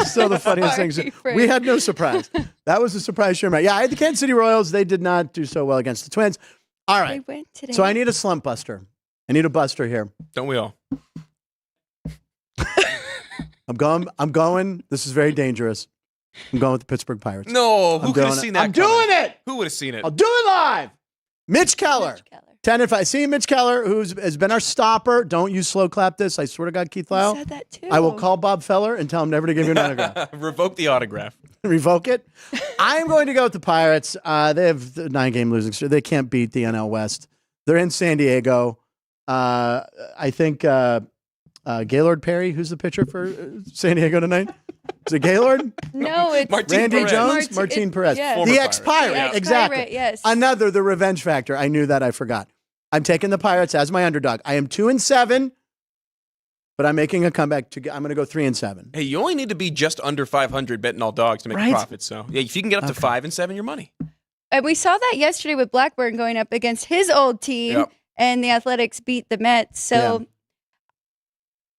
Still the funniest Sorry, thing. Frank. We had no surprise. That was a surprise, sure. Yeah, I had the Kansas City Royals. They did not do so well against the Twins. All They right. went today. So I need a slump buster. I need a buster here. Don't we all? I'm going. This is very dangerous. I'm going with the Pittsburgh Pirates. No, who I'm could have doing seen it. that I'm coming? doing it. Who would have seen it? I'll do it live. Mitch Keller. Mitch Keller. 10 and 5. See Mitch Keller, has been our stopper. Don't you slow clap this. I swear to God, Keith You Lyle. said that too. I will call Bob Feller and tell him never to give you an autograph. Revoke the autograph. Revoke it. I'm going to go with the Pirates. They have the 9-game losing streak. They can't beat the NL West. They're in San Diego. I think Gaylord Perry, who's the pitcher for San Diego tonight? Is it Gaylord? No, it's Martin Randy Perez. Jones? Martin Perez. yes. Former The Pirate. ex-Pirate. The Exactly. ex-Pirate, yes. Another, the revenge factor. I knew that. I forgot. I'm taking the Pirates as my underdog. I am 2-7, but I'm making a comeback. I'm going to go 3-7. Hey, you only need to be just under 500 betting all dogs to make Right. a profit. So, yeah, if you can get up to 5-7, your money. And we saw that yesterday with Blackburn going up against his old team, Yep. and the Athletics beat the Mets. So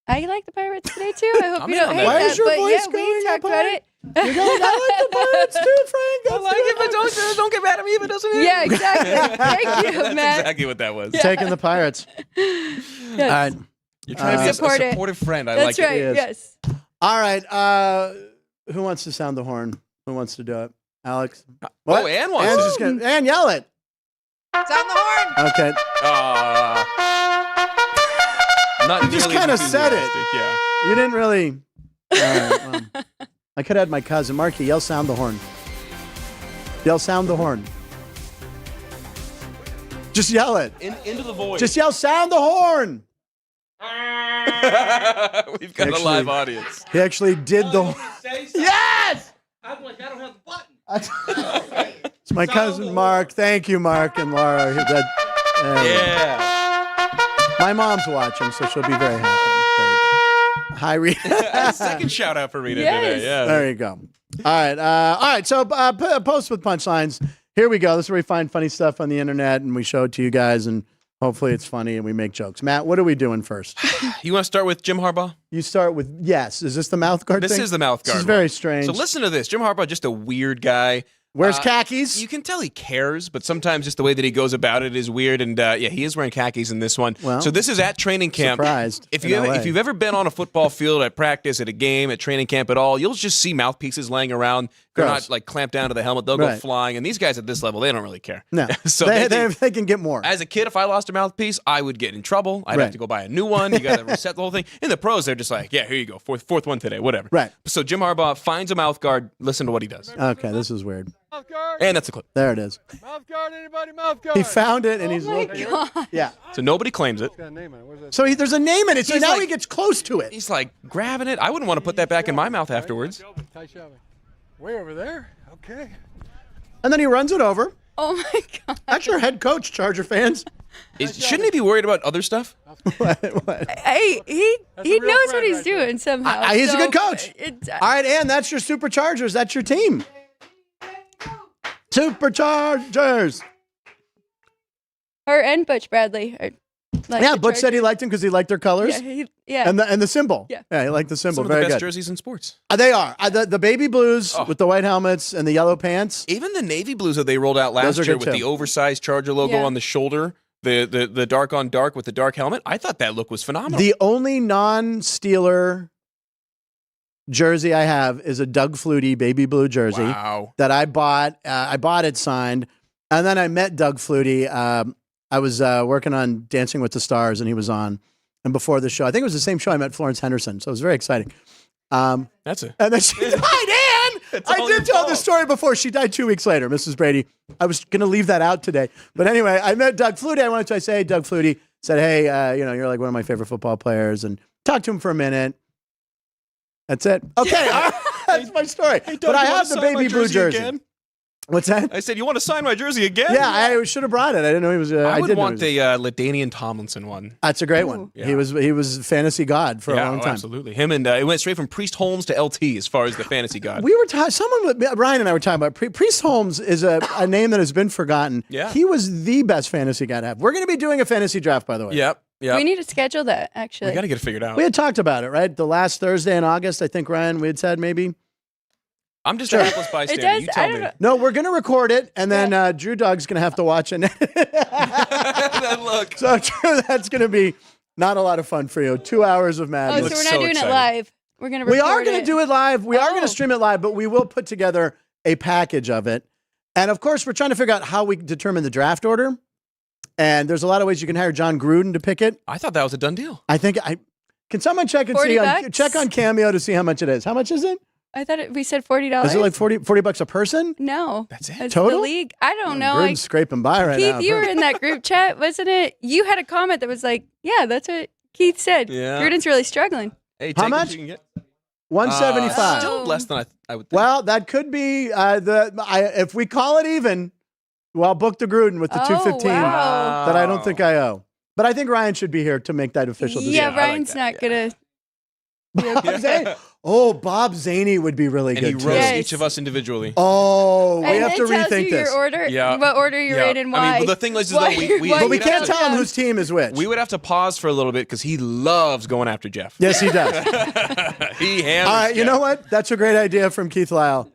I like the Pirates today too. I hope I'm you in don't on hate that. Why that. is your but voice yeah, going we talked up about high? it. You're going, I like the Pirates too, Frank. That's Don't get mad at me if it doesn't hit. Yeah, exactly. Thank you, That's Matt. exactly what that was. Taking the Pirates. Yes. All right. You're trying to be Support a it. supportive friend. I That's like right. It is. Yes. All right. Who wants to sound the horn? Who wants to do it? Alex? What? Oh, Ann wants Ann's it. just gonna, Ann, yell it. Sound the horn. Okay. Not You just nearly as kinda said it. enthusiastic, Yeah. You didn't really. All right, well, I could have had my cousin. Marky, yell sound the horn. Yell sound the horn. Just yell it. Into the void. Just yell sound the horn. We've got Actually- a live audience. He actually did the. Yes! I'm like, I don't have the button. It's my cousin Mark. Thank you, Mark and Laura. There we go. Yeah. My mom's watching, so she'll be very happy. There you go. Hi, Rita. Second shout out for Rita Yes. today. Yeah. There you go. All right. So post with punchlines. Here we go. This is where we find funny stuff on the internet and we show it to you guys, and hopefully it's funny and we make jokes. Matt, what are we doing first? You want to start with Jim Harbaugh? You start with yes. Is this the mouth guard This thing? is the mouth guard. This is one. very strange. So listen to this. Jim Harbaugh, just a weird guy. Wears khakis. You can tell he cares, but sometimes just the way that he goes about it is weird. And yeah, he is wearing khakis in this one. Well, so this is at training camp. surprised If in you LA. if you've ever been on a football field at practice, at a game, at training camp at all, you'll just see mouthpieces laying around. They're Gross. not like clamped down to the helmet. They'll go Right. flying. And these guys at this level, they don't really care. No. So they can get more. as a kid, if I lost a mouthpiece, I would get in trouble. I'd Right. have to go buy a new one. You got to reset the whole thing. In the pros, they're just like, yeah, here you go. Fourth one today, whatever. Right. So Jim Harbaugh finds a mouth guard. Listen to what he does. Okay, this is weird. Mouth guard. And that's a clip. There it is. Mouth guard. Anybody? Mouth guard. He found it and he's Oh my looking. God. Yeah. So nobody claims it. Got a name on it. What is that? So there's a name in it. So He's now like- he gets close to it. He's like grabbing it. I wouldn't want to put that back in my mouth afterwards. Ty Shelby. Way over there. Okay. And then he runs it over. Oh my God. That's your head coach, Charger fans. Shouldn't he be worried about other stuff? What? Hey, he a real knows what friend he's right there. doing somehow. He's a So, good coach. All right, and that's your Superchargers. That's your team. Superchargers. Her and Butch Bradley. Like Yeah, the Butch said he liked them because he liked their colors. Yeah. And the symbol. Yeah. He liked the symbol. Some of the Very best good. jerseys in sports. They are. The baby blues with the white helmets and the yellow pants. Even the navy blues that they rolled out last Those are year good with too. the oversized Charger logo Yeah. on the shoulder, the dark on dark with the dark helmet. I thought that look was phenomenal. The only non-Steeler jersey I have is a Doug Flutie baby blue jersey Wow. that I bought. I bought it signed, and then I met Doug Flutie. I was working on Dancing with the Stars, and he was on. And before the show, I think it was the same show I met Florence Henderson, so it was very exciting. That's it. And then she died, and It's I all did your tell the fault. story before. She died 2 weeks later, Mrs. Brady. I was going to leave that out today. But anyway, I met Doug Flutie. I wanted to say, hey, Doug Flutie. Said, hey, you're like one of my favorite football players. And talked to him for a minute. That's it. Okay, all right, that's my story. But I have the baby blue jersey. Again? What's that? I said, you want to sign my jersey again? Yeah, I should have brought it. I didn't know he was. I would did know want he was- the LaDainian Tomlinson one. That's a great Ooh. one. Yeah. He was fantasy god for a long time. Absolutely. Him and it went straight from Priest Holmes to LT as far as the fantasy god. We were Ryan and I were talking about Priest Holmes is a name that has been forgotten. Yeah. He was the best fantasy guy to have. We're going to be doing a fantasy draft, by the way. Yep. We need to schedule that, actually. We got to get it figured out. We had talked about it, right? The last Thursday in August, I think, Ryan, we had said maybe. I'm just Sure. a helpless bystander. does- You I tell don't me. know. No, we're going to record it, and then Drew Doug's going to have to watch it. That look. So, Drew, that's going to be not a lot of fun for you. 2 hours of Oh, madness. so looks we're not so doing exciting. it live. We're going to We are going to do it live. We are going Oh. to stream it live, but we will put together a package of it. And of course, we're trying to figure out how we determine the draft order. And there's a lot of ways you can hire John Gruden to pick it. I thought that was a done deal. I think can someone check and see $40? check on Cameo to see how much it is. How much is it? I thought we said $40. Is it like $40 a person? No. That's it. It's Total? the league. I don't know. Gruden's scraping by right Keith, now. you were in that group chat, wasn't it? You had a comment that was like, yeah, that's what Keith said. Yeah. Gruden's really struggling. Hey, How take what much? you can get. 175. Still less than I would think. Well, that could be if we call it even. Well, I'll book the Gruden with the Oh, 215 wow. that I don't think I owe. But I think Ryan should be here to make that official decision. Yeah, I like Ryan's that, not yeah. going to. Bob Zany. Oh, Bob Zaney would be really And he good roasts too. Yes. each of us individually. Oh, we And have it to tells rethink you this. your order, Yeah. what order you're in and why. I mean, but the thing is, though, Why- we why But we you can't don't tell him know. whose team is which. would have to pause for a little bit because he loves going after Jeff. Yes, he does. He hammers All right, you Jeff. know what? That's a great idea from Keith Lyle.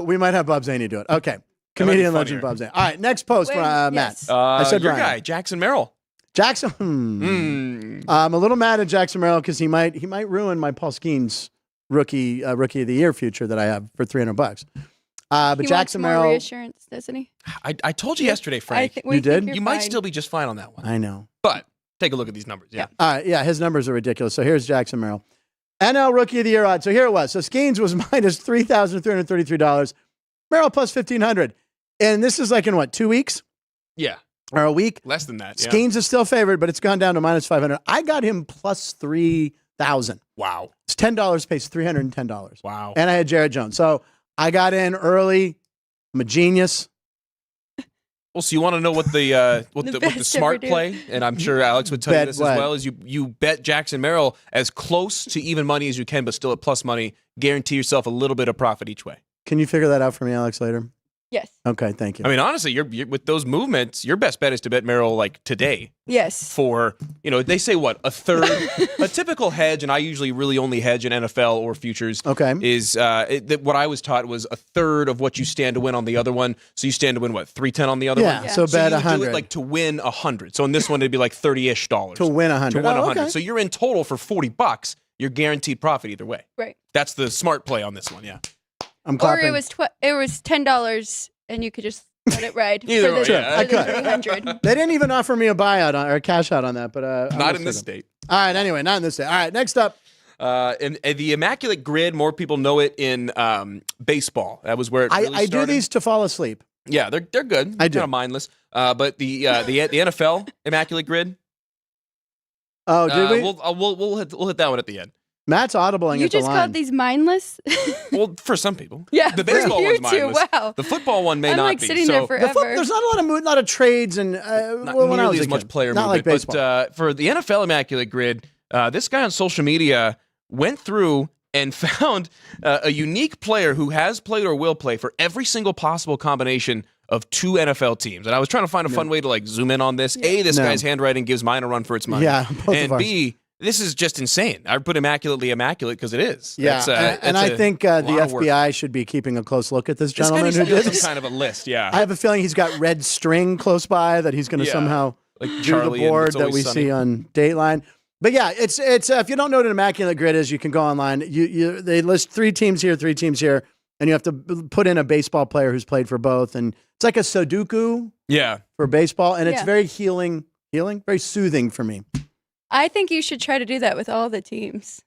We might have Bob Zaney do it. Okay. Comedian be legend funnier. Bob Zaney. All right, next post, When- Matt. yes. I said your Ryan. guy, Jackson Merrill. Jackson. Hmm. I'm a little mad at Jackson Merrill because he might ruin my Paul Skeens rookie of the year future that I have for $300. But He Jackson wants more Merrill, reassurance, doesn't he? I told you yesterday, Frank. You did? You might still be just fine on that one. I know. But take a look at these numbers. Yeah. All right, yeah, his numbers are ridiculous. So here's Jackson Merrill. NL Rookie of the Year odds. So here it was. So Skeens was minus $3,333. Merrill plus $1,500. And this is like in what, 2 weeks Yeah. or a week? Less than that. Yeah. Skeens is still favored, but it's gone down to minus 500. I got him plus 3,000. Wow. It's $10 pays $310. Wow. And I had Jared Jones. So I got in early. I'm a genius. Well, so you want to know what the what the best smart ever do. play, and I'm sure Alex would tell you Bet this what? as well, is you bet Jackson Merrill as close to even money as you can, but still at plus money. Guarantee yourself a little bit of profit each way. Can you figure that out for me, Alex, later? Yes. Okay, thank you. I mean, honestly, you're with those movements, your best bet is to bet Merrill like today Yes. for, they say what, a third, a typical hedge, and I usually really only hedge in NFL or futures. Okay. Is what I was taught was a third of what you stand to win on the other one. So you stand to win what, 310 on the other Yeah, one. so bet you would do 100. it like to win 100. So in this one it'd be like $30-ish. To win 100. To win Oh, 100. okay. So you're in total for $40. You're guaranteed profit either way. Right. That's the smart play on this one. Yeah. I'm Or clapping. it was $10 and you could just let it ride. Either for way, the, yeah. for the I could. 300. They didn't even offer me a buyout or a cash out on that, but I'm Not gonna in this stick state. with it. All right. Anyway, not in this state. All right. Next up. And the Immaculate Grid, more people know it in baseball. That was where it really I do started. these to fall asleep. Yeah, they're good. I do. Kind of mindless. But the NFL Immaculate Grid. Oh, did we? We'll hit that one at the end. Matt's audibling You at the just line. called these mindless? Well, for some people. Yeah, The for baseball you one's two, mindless. wow. The football one may I'm not like be. sitting so there forever. There's not a lot of trades and not well, when I nearly was a as much kid. player not movement. like baseball. But for the NFL Immaculate Grid, this guy on social media went through and found a unique player who has played or will play for every single possible combination of 2 NFL teams. And I was trying to find a fun way to like zoom in on this. A, this No. guy's handwriting gives mine a run for its money. Yeah, both of and ours. B, this is just insane. I put immaculately immaculate because it is. Yeah, and I think the lot of work. FBI should be keeping a close look at this This guy gentleman needs who to do did some this. kind of a list. Yeah, I have a feeling he's got red string close by that he's going to Yeah. somehow like do Charlie the and board It's that Always we Sunny. see on Dateline. But yeah, it's if you don't know what an immaculate grid is, you can go online. They list 3 teams here, 3 teams here, and you have to put in a baseball player who's played for both, and it's like a Sudoku Yeah, for baseball, and it's Yeah. very healing, very soothing for me. I think you should try to do that with all the teams.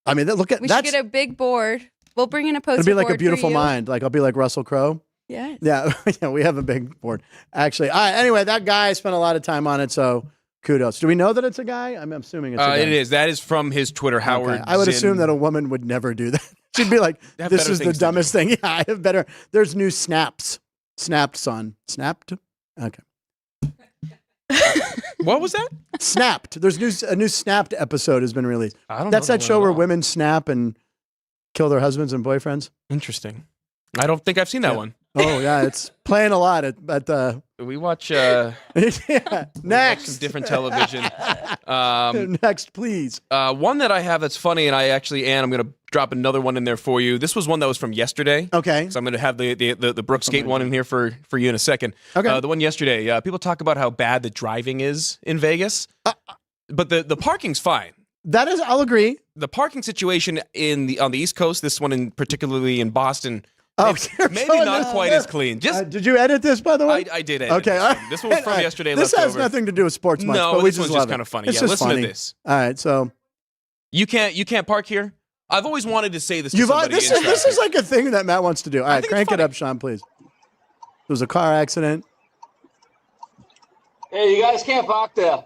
I mean, look at We should that's get a big board. We'll bring in a poster it'll be like board a beautiful for you. mind. Like I'll be like Russell Crowe. Yes. Yeah, yeah, we have a big board actually. All right, anyway, that guy spent a lot of time on it, so kudos. Do we know that it's a guy? I'm assuming it's a guy. it is. That is from his Twitter. Howard. Okay. I would Zinn. assume that a woman would never do that. She'd be like, They have "This better is the things to dumbest thing." Yeah, I have better. There's new snaps. Snapped, son. Snapped. Okay. What was that? Snapped. There's a new Snapped episode has been released. I don't. That's know that show where one. women snap and kill their husbands and boyfriends. Interesting. I don't think I've seen that Yeah. one. Oh yeah, it's playing a lot at We watch. yeah. Watch Next. some different television. Next, please. One that I have that's funny, and I'm going to drop another one in there for you. This was one that was from yesterday. Okay. So I'm going to have the Brooks Skate one in here for you in a second. Okay. The one yesterday, people talk about how bad the driving is in Vegas, but the parking's fine. That is, I'll agree. The parking situation on the East Coast, this one particularly in Boston, Oh, you're maybe showing not this. quite as clean. Just Did you edit this, by the way? I did edit Okay. this one. This one was from yesterday. This left has over. nothing to do with sports much, No, but we this just one's just love it. kind of funny. It's Yeah, just listen funny. to this. All right, so You can't park here. I've always wanted to say this to you've somebody. this in is traffic. like a thing that Matt wants to do. All right, think it's crank it funny. up, Sean, please. There was a car accident. Hey, you guys can't park there.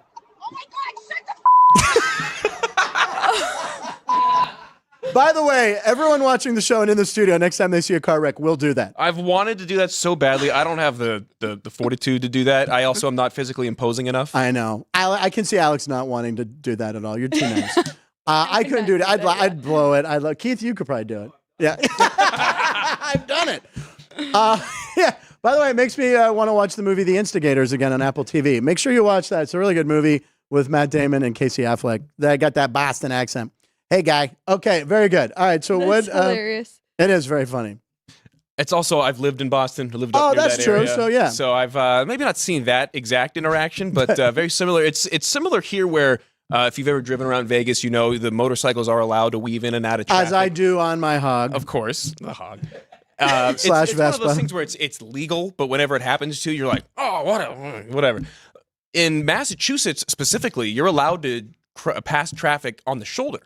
By the way, everyone watching the show and in the studio, next time they see a car wreck, will do that. I've wanted to do that so badly. I don't have the fortitude to do that. I also am not physically imposing enough. I know. I can see Alex not wanting to do that at all. You're too nice. I couldn't do it. I'd blow it. Keith, you could probably do it. Yeah. I've done it. Yeah. By the way, it makes me want to watch the movie The Instigators again on Apple TV. Make sure you watch that. It's a really good movie with Matt Damon and Casey Affleck. They got that Boston accent. Hey, guy. Okay, very good. All right, so That's what? hilarious. It is very funny. It's also I've lived in Boston. I lived up Oh, near that's that true. area. So, yeah. So I've maybe not seen that exact interaction, but very similar. It's similar here where if you've ever driven around Vegas, you know the motorcycles are allowed to weave in and out of traffic. As I do on my hog. Of course, the hog. Slash it's one of Vespa. those things where it's legal, but whenever it happens to, you're like, oh, whatever. In Massachusetts specifically, you're allowed to pass traffic on the shoulder.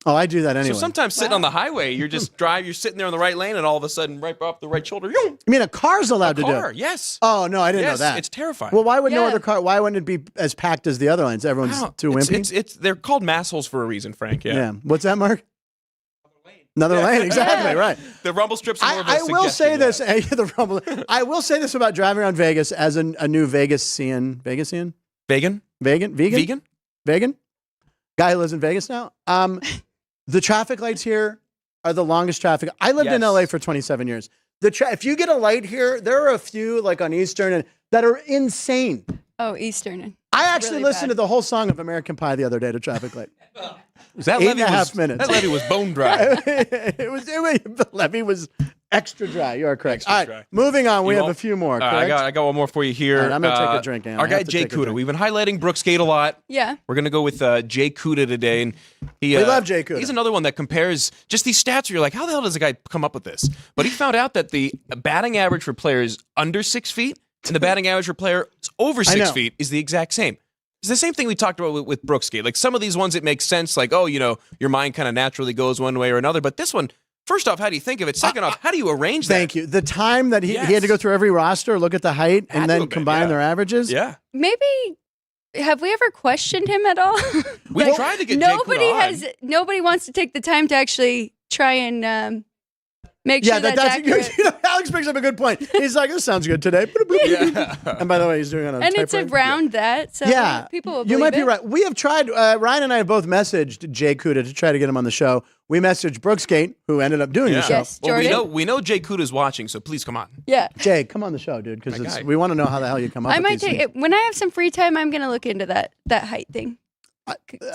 Oh, I do that anyway. So sometimes sitting on the highway, you're sitting there on the right lane, and all of a sudden, right off the right shoulder, You mean a car's allowed to do car. it? Yes. Oh, no, I didn't know Yes, that. it's terrifying. Well, why would no Yeah. other car? Why wouldn't it be as packed as the other lanes? Everyone's too wimpy. They're called massholes for a reason, Frank. Yeah. What's that, Mark? Another lane, exactly right. The rumble strips are more of a I will say suggestion, this. The rumble. I will say this about driving around Vegas as a new Vegasian. Vegasian? Vegan? Vegan? Guy who lives in Vegas now. The traffic lights here are the longest traffic. I lived in Yes. LA for 27 years. If you get a light here, there are a few like on Eastern that are insane. Oh, Eastern. I actually really listened bad. to the whole song of American Pie the other day to traffic light. That Eight and a half was, minutes. That levy was bone dry. The levee was Extra dry. You are correct. Extra All right, dry. moving on. We You have want- a few more. All right, Correct? I got one more for you here. All right, I'm gonna take a drink, Anna. Our I guy have to Jay take a Kuda. drink. We've been highlighting Brooks Gate a lot. Yeah. We're gonna go with Jay Kuda today, and We love Jay Kuda. He's another one that compares just these stats. Where you're like, how the hell does a guy come up with this? But he found out that the batting average for players under 6 feet and the batting average for players over I 6 know. feet is the exact same. It's the same thing we talked about with Brooks Gate. Like some of these ones, it makes sense. Like, oh, your mind kind of naturally goes one way or another. But this one, first off, how do you think of it? Second off, how do you arrange that? Thank you. The time that he had to Yes. go through every roster, look at the height, Had and to then have been, combine yeah. their averages. Yeah. Maybe have we ever questioned him at all? We tried to get Jay nobody Kuda on. nobody wants to take the time to actually try and make Yeah, sure that's accurate. Alex brings up a good point. He's like, "This sounds good today." Yeah. And by the way, he's doing it on a And it's typewriter. around that, so Yeah, people will you might be believe it. right. We have tried. Ryan and I have both messaged Jay Kuda to try to get him on the show. We messaged Brooks Gate, who ended up doing the show. Yes, Well, Jordan. we know Jay Kuda's watching, so please come on. Yeah. Jay, come on the show, dude, because My guy. we want to know how the hell you come up I with might these take things. it when I have some free time. I'm gonna look into that height thing.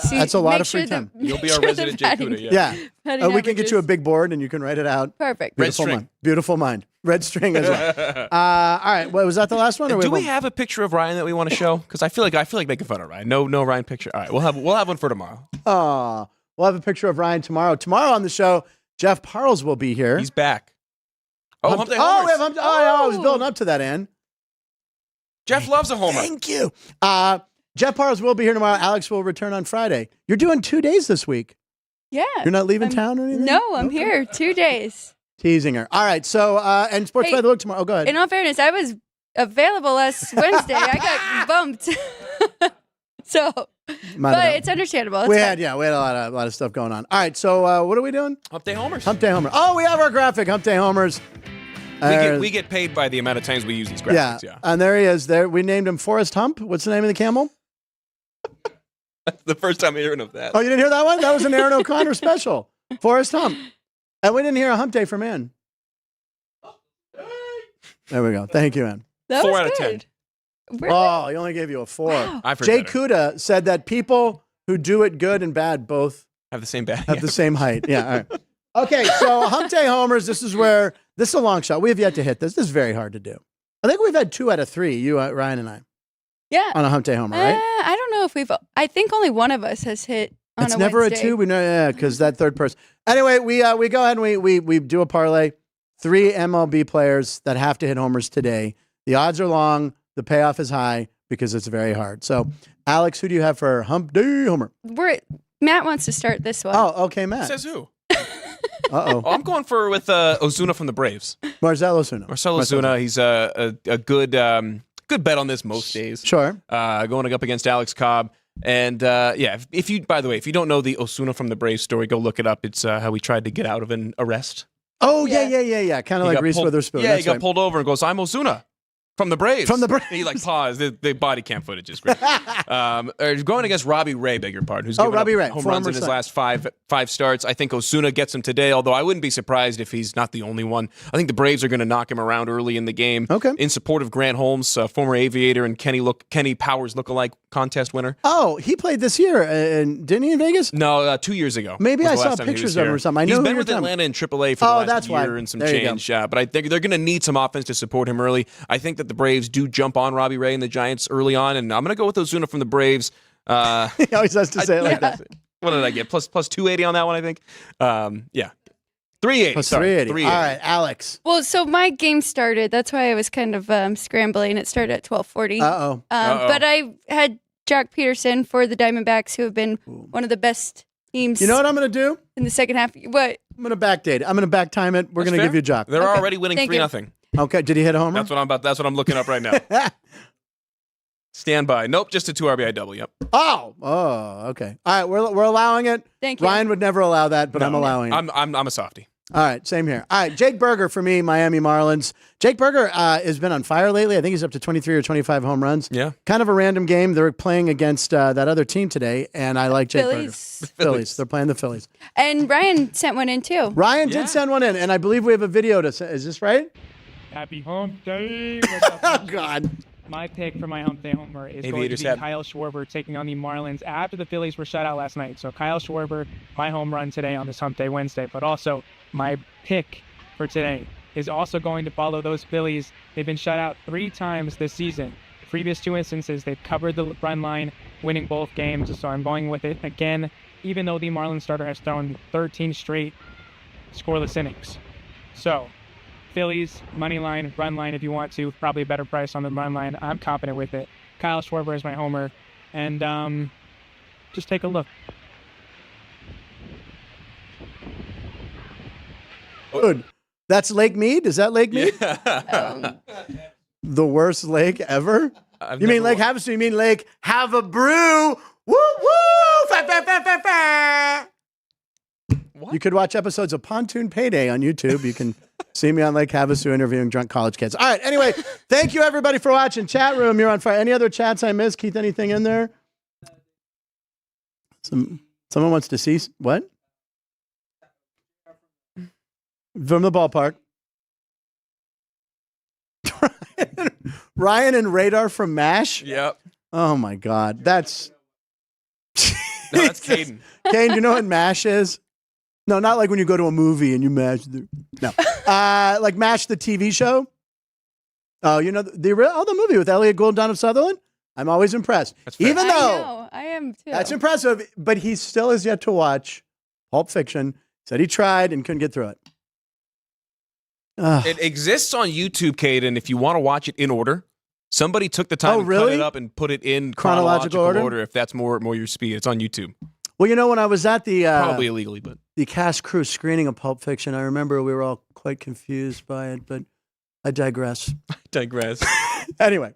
See- That's a lot make of free sure the- time. You'll be make our sure the resident Jay batting- Kuda. Yeah. batting We can get you a averages- big board and you can write it out. Perfect. Red Beautiful string. mind. Beautiful mind. Red string as well. All right. Well, was that the last one? Or Do we have have a picture of Ryan that we want to show? Because I feel like making fun of Ryan. No Ryan picture. All right, we'll have one for tomorrow. one? We'll have a picture of Ryan tomorrow. Tomorrow on the show, Jeff Parles will be here. He's back. Oh, Hump Day we homers. have Hump- I was building up to that, Ann. Jeff loves a homer. Thank you. Jeff Parles will be here tomorrow. Alex will return on Friday. You're doing 2 days this week. Yeah. You're not leaving I'm- town or anything? No, I'm Okay. here 2 days. Teasing her. All right. So, and Sports Hey, by the Look tomorrow. Oh, go ahead. In all fairness, I was available last Wednesday. I got bumped. So, Might but have it's understandable. It's we fine. had a lot of stuff going on. All right. So, what are we doing? Hump Day homers. Hump Day Homer. Oh, we have our graphic. Hump Day Homers. We get paid by the amount of times we use these graphics. Yeah. And there he is. There we named him Forrest Hump. What's the name of the camel? The first time I'm hearing of that. Oh, you didn't hear that one? That was an Aaron O'Connor special. Forrest Hump. And we didn't hear a Hump Day from Ann. There we go. Thank you, Ann. That 4 was out of good. 10. Really? Oh, he only gave you a 4. Wow. I've heard Jay better. Kuda said that people who do it good and bad both Have the same batting. have the same height. Yeah. All right. Okay, so Hump Day Homers, this is a long shot. We have yet to hit this. This is very hard to do. I think we've had 2 out of 3, you, Ryan, and I, Yeah. on a Hump Day Homer, right? I don't know if I think only one of us has hit on It's a never Wednesday. a 2. We know, yeah, because that third person. Anyway, we go ahead and we do a parlay. 3 MLB players that have to hit homers today. The odds are long. The payoff is high because it's very hard. So, Alex, who do you have for Hump Day Homer? Matt wants to start this one. Oh, okay, Matt. Says who? Uh-oh. Oh, I'm going with Ozuna from the Braves. Marcelo Osuna. Marcelo Ozuna. He's a good bet on this most days. Sure. Going up against Alex Cobb. And if you don't know the Osuna from the Braves story, go look it up. It's how he tried to get out of an arrest. Oh, Yeah. yeah. Kind of He like got Reese pulled- Witherspoon. Yeah, That's he got right. pulled over and goes, "I'm Ozuna from the Braves." From the Braves. And he paused. The body cam footage is great. Going against Robbie Ray, beg your pardon, who's given Robbie up Ray, home runs former in his Sun. last five starts. I think Osuna gets him today, although I wouldn't be surprised if he's not the only one. I think the Braves are going to knock him around early in the game. Okay. In support of Grant Holmes, former Aviator and Kenny Powers lookalike contest winner. Oh, he played this year, and didn't he in Vegas? No, 2 years ago. Maybe was I the saw last time he was pictures of him here. or something. I know He's who been you're with talking Atlanta in AAA for Oh, the last that's why. year and some There you go. change. But I think they're going to need some offense to support him early. I think that the Braves do jump on Robbie Ray and the Giants early on, and I'm going to go with Ozuna from the Braves. He always has to say it like that. What did I get? Plus 280 on that one, I think. 380. Plus sorry. 380. All right, Alex. Well, so my game started. That's why I was kind of scrambling. It started at 12:40. Uh-oh. But I had Jock Peterson for the Diamondbacks, who have been one of the best teams You know what I'm going to do? in the second half. What? I'm going to backdate it. I'm going to back time it. We're That's going to fair. give you Jock. They're Okay. already winning Thank you. 3-0. Okay, did he hit a homer? That's what I'm looking up right now. Stand by. Nope, just a 2 RBI double. Yep. Oh, okay. All right, we're allowing it. Thank you. Ryan would never allow that, but No, I'm allowing it. I'm a softie. All right, same here. All right, Jake Berger for me, Miami Marlins. Jake Berger has been on fire lately. I think he's up to 23 or 25 home runs. Yeah. Kind of a random game. They're playing against that other team today, and I like Jake Phillies. Berger. Phillies. They're playing the Phillies. And Ryan sent one in too. Ryan Yeah. did send one in, and I believe we have a video to send. Is this right? Happy Hump Day. What's up? Oh, God. My pick for my Hump Day homer is going Aviators to be hat. Kyle Schwarber taking on the Marlins after the Phillies were shut out last night. So Kyle Schwarber, my home run today on this Hump Day Wednesday. But also my pick for today is also going to follow those Phillies. They've been shut out 3 times this season. The previous 2 instances, they've covered the run line, winning both games. So I'm going with it again, even though the Marlins starter has thrown 13 straight scoreless innings. So Phillies, money line, run line if you want to. Probably a better price on the run line. I'm confident with it. Kyle Schwarber is my homer. And just take a look. Good. That's Lake Mead? Is that Lake Mead? Yeah. The worst lake ever? You mean Lake Havasu? You mean Lake Have a Brew? Woo woo! Fa, fa, fa, fa, fa. What? You could watch episodes of Pontoon Payday on YouTube. You can see me on Lake Havasu interviewing drunk college kids. All right. Anyway, thank you everybody for watching. Chat room, you're on fire. Any other chats I missed? Keith, anything in there? Someone wants to see what? From the ballpark. Ryan and Radar from MASH? Yep. Oh my God. That's No, that's Caden. Kane, you know what MASH is? No, not like when you go to a movie and you mash no. Like MASH the TV show. Oh, you know the movie with Elliot Gould and Donald Sutherland? I'm always impressed. That's fair. Even though I know, I am too. that's impressive, but he still has yet to watch Pulp Fiction. Said he tried and couldn't get through it. Ugh. It exists on YouTube, Caden, if you want to watch it in order. Somebody took the time Oh, to cut really? it up and put it in Chronological chronological order? order if that's more your speed. It's on YouTube. Well, you know, when I was at the Probably illegally, but the cast crew screening of Pulp Fiction, I remember we were all quite confused by it, but I digress. digress. Anyway,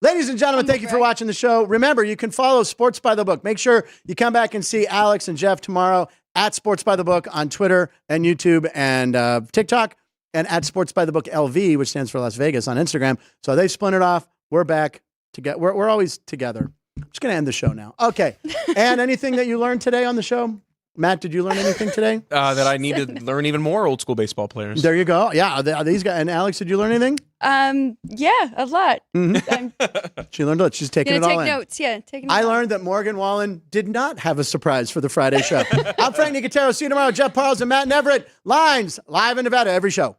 ladies and gentlemen, thank you for watching the show. Remember, you can follow Sports by the Book. Make sure you come back and see Alex and Jeff tomorrow at Sports by the Book on Twitter and YouTube and TikTok, and at Sports by the Book LV, which stands for Las Vegas, on Instagram. So they splintered off. We're back together. We're always together. I'm just going to end the show now. Okay. And anything that you learned today on the show? Matt, did you learn anything today? That I need to learn even more old school baseball players. There you go. Yeah. Are these guys. And Alex, did you learn anything? Yeah, a lot. I'm She learned a lot. She's taking gonna it all take in. notes. Yeah, taking. I notes. learned that Morgan Wallen did not have a surprise for the Friday show. I'm Frank Nicotero. See you tomorrow. Jeff Parles and Matt Neverett. Lines live in Nevada every show.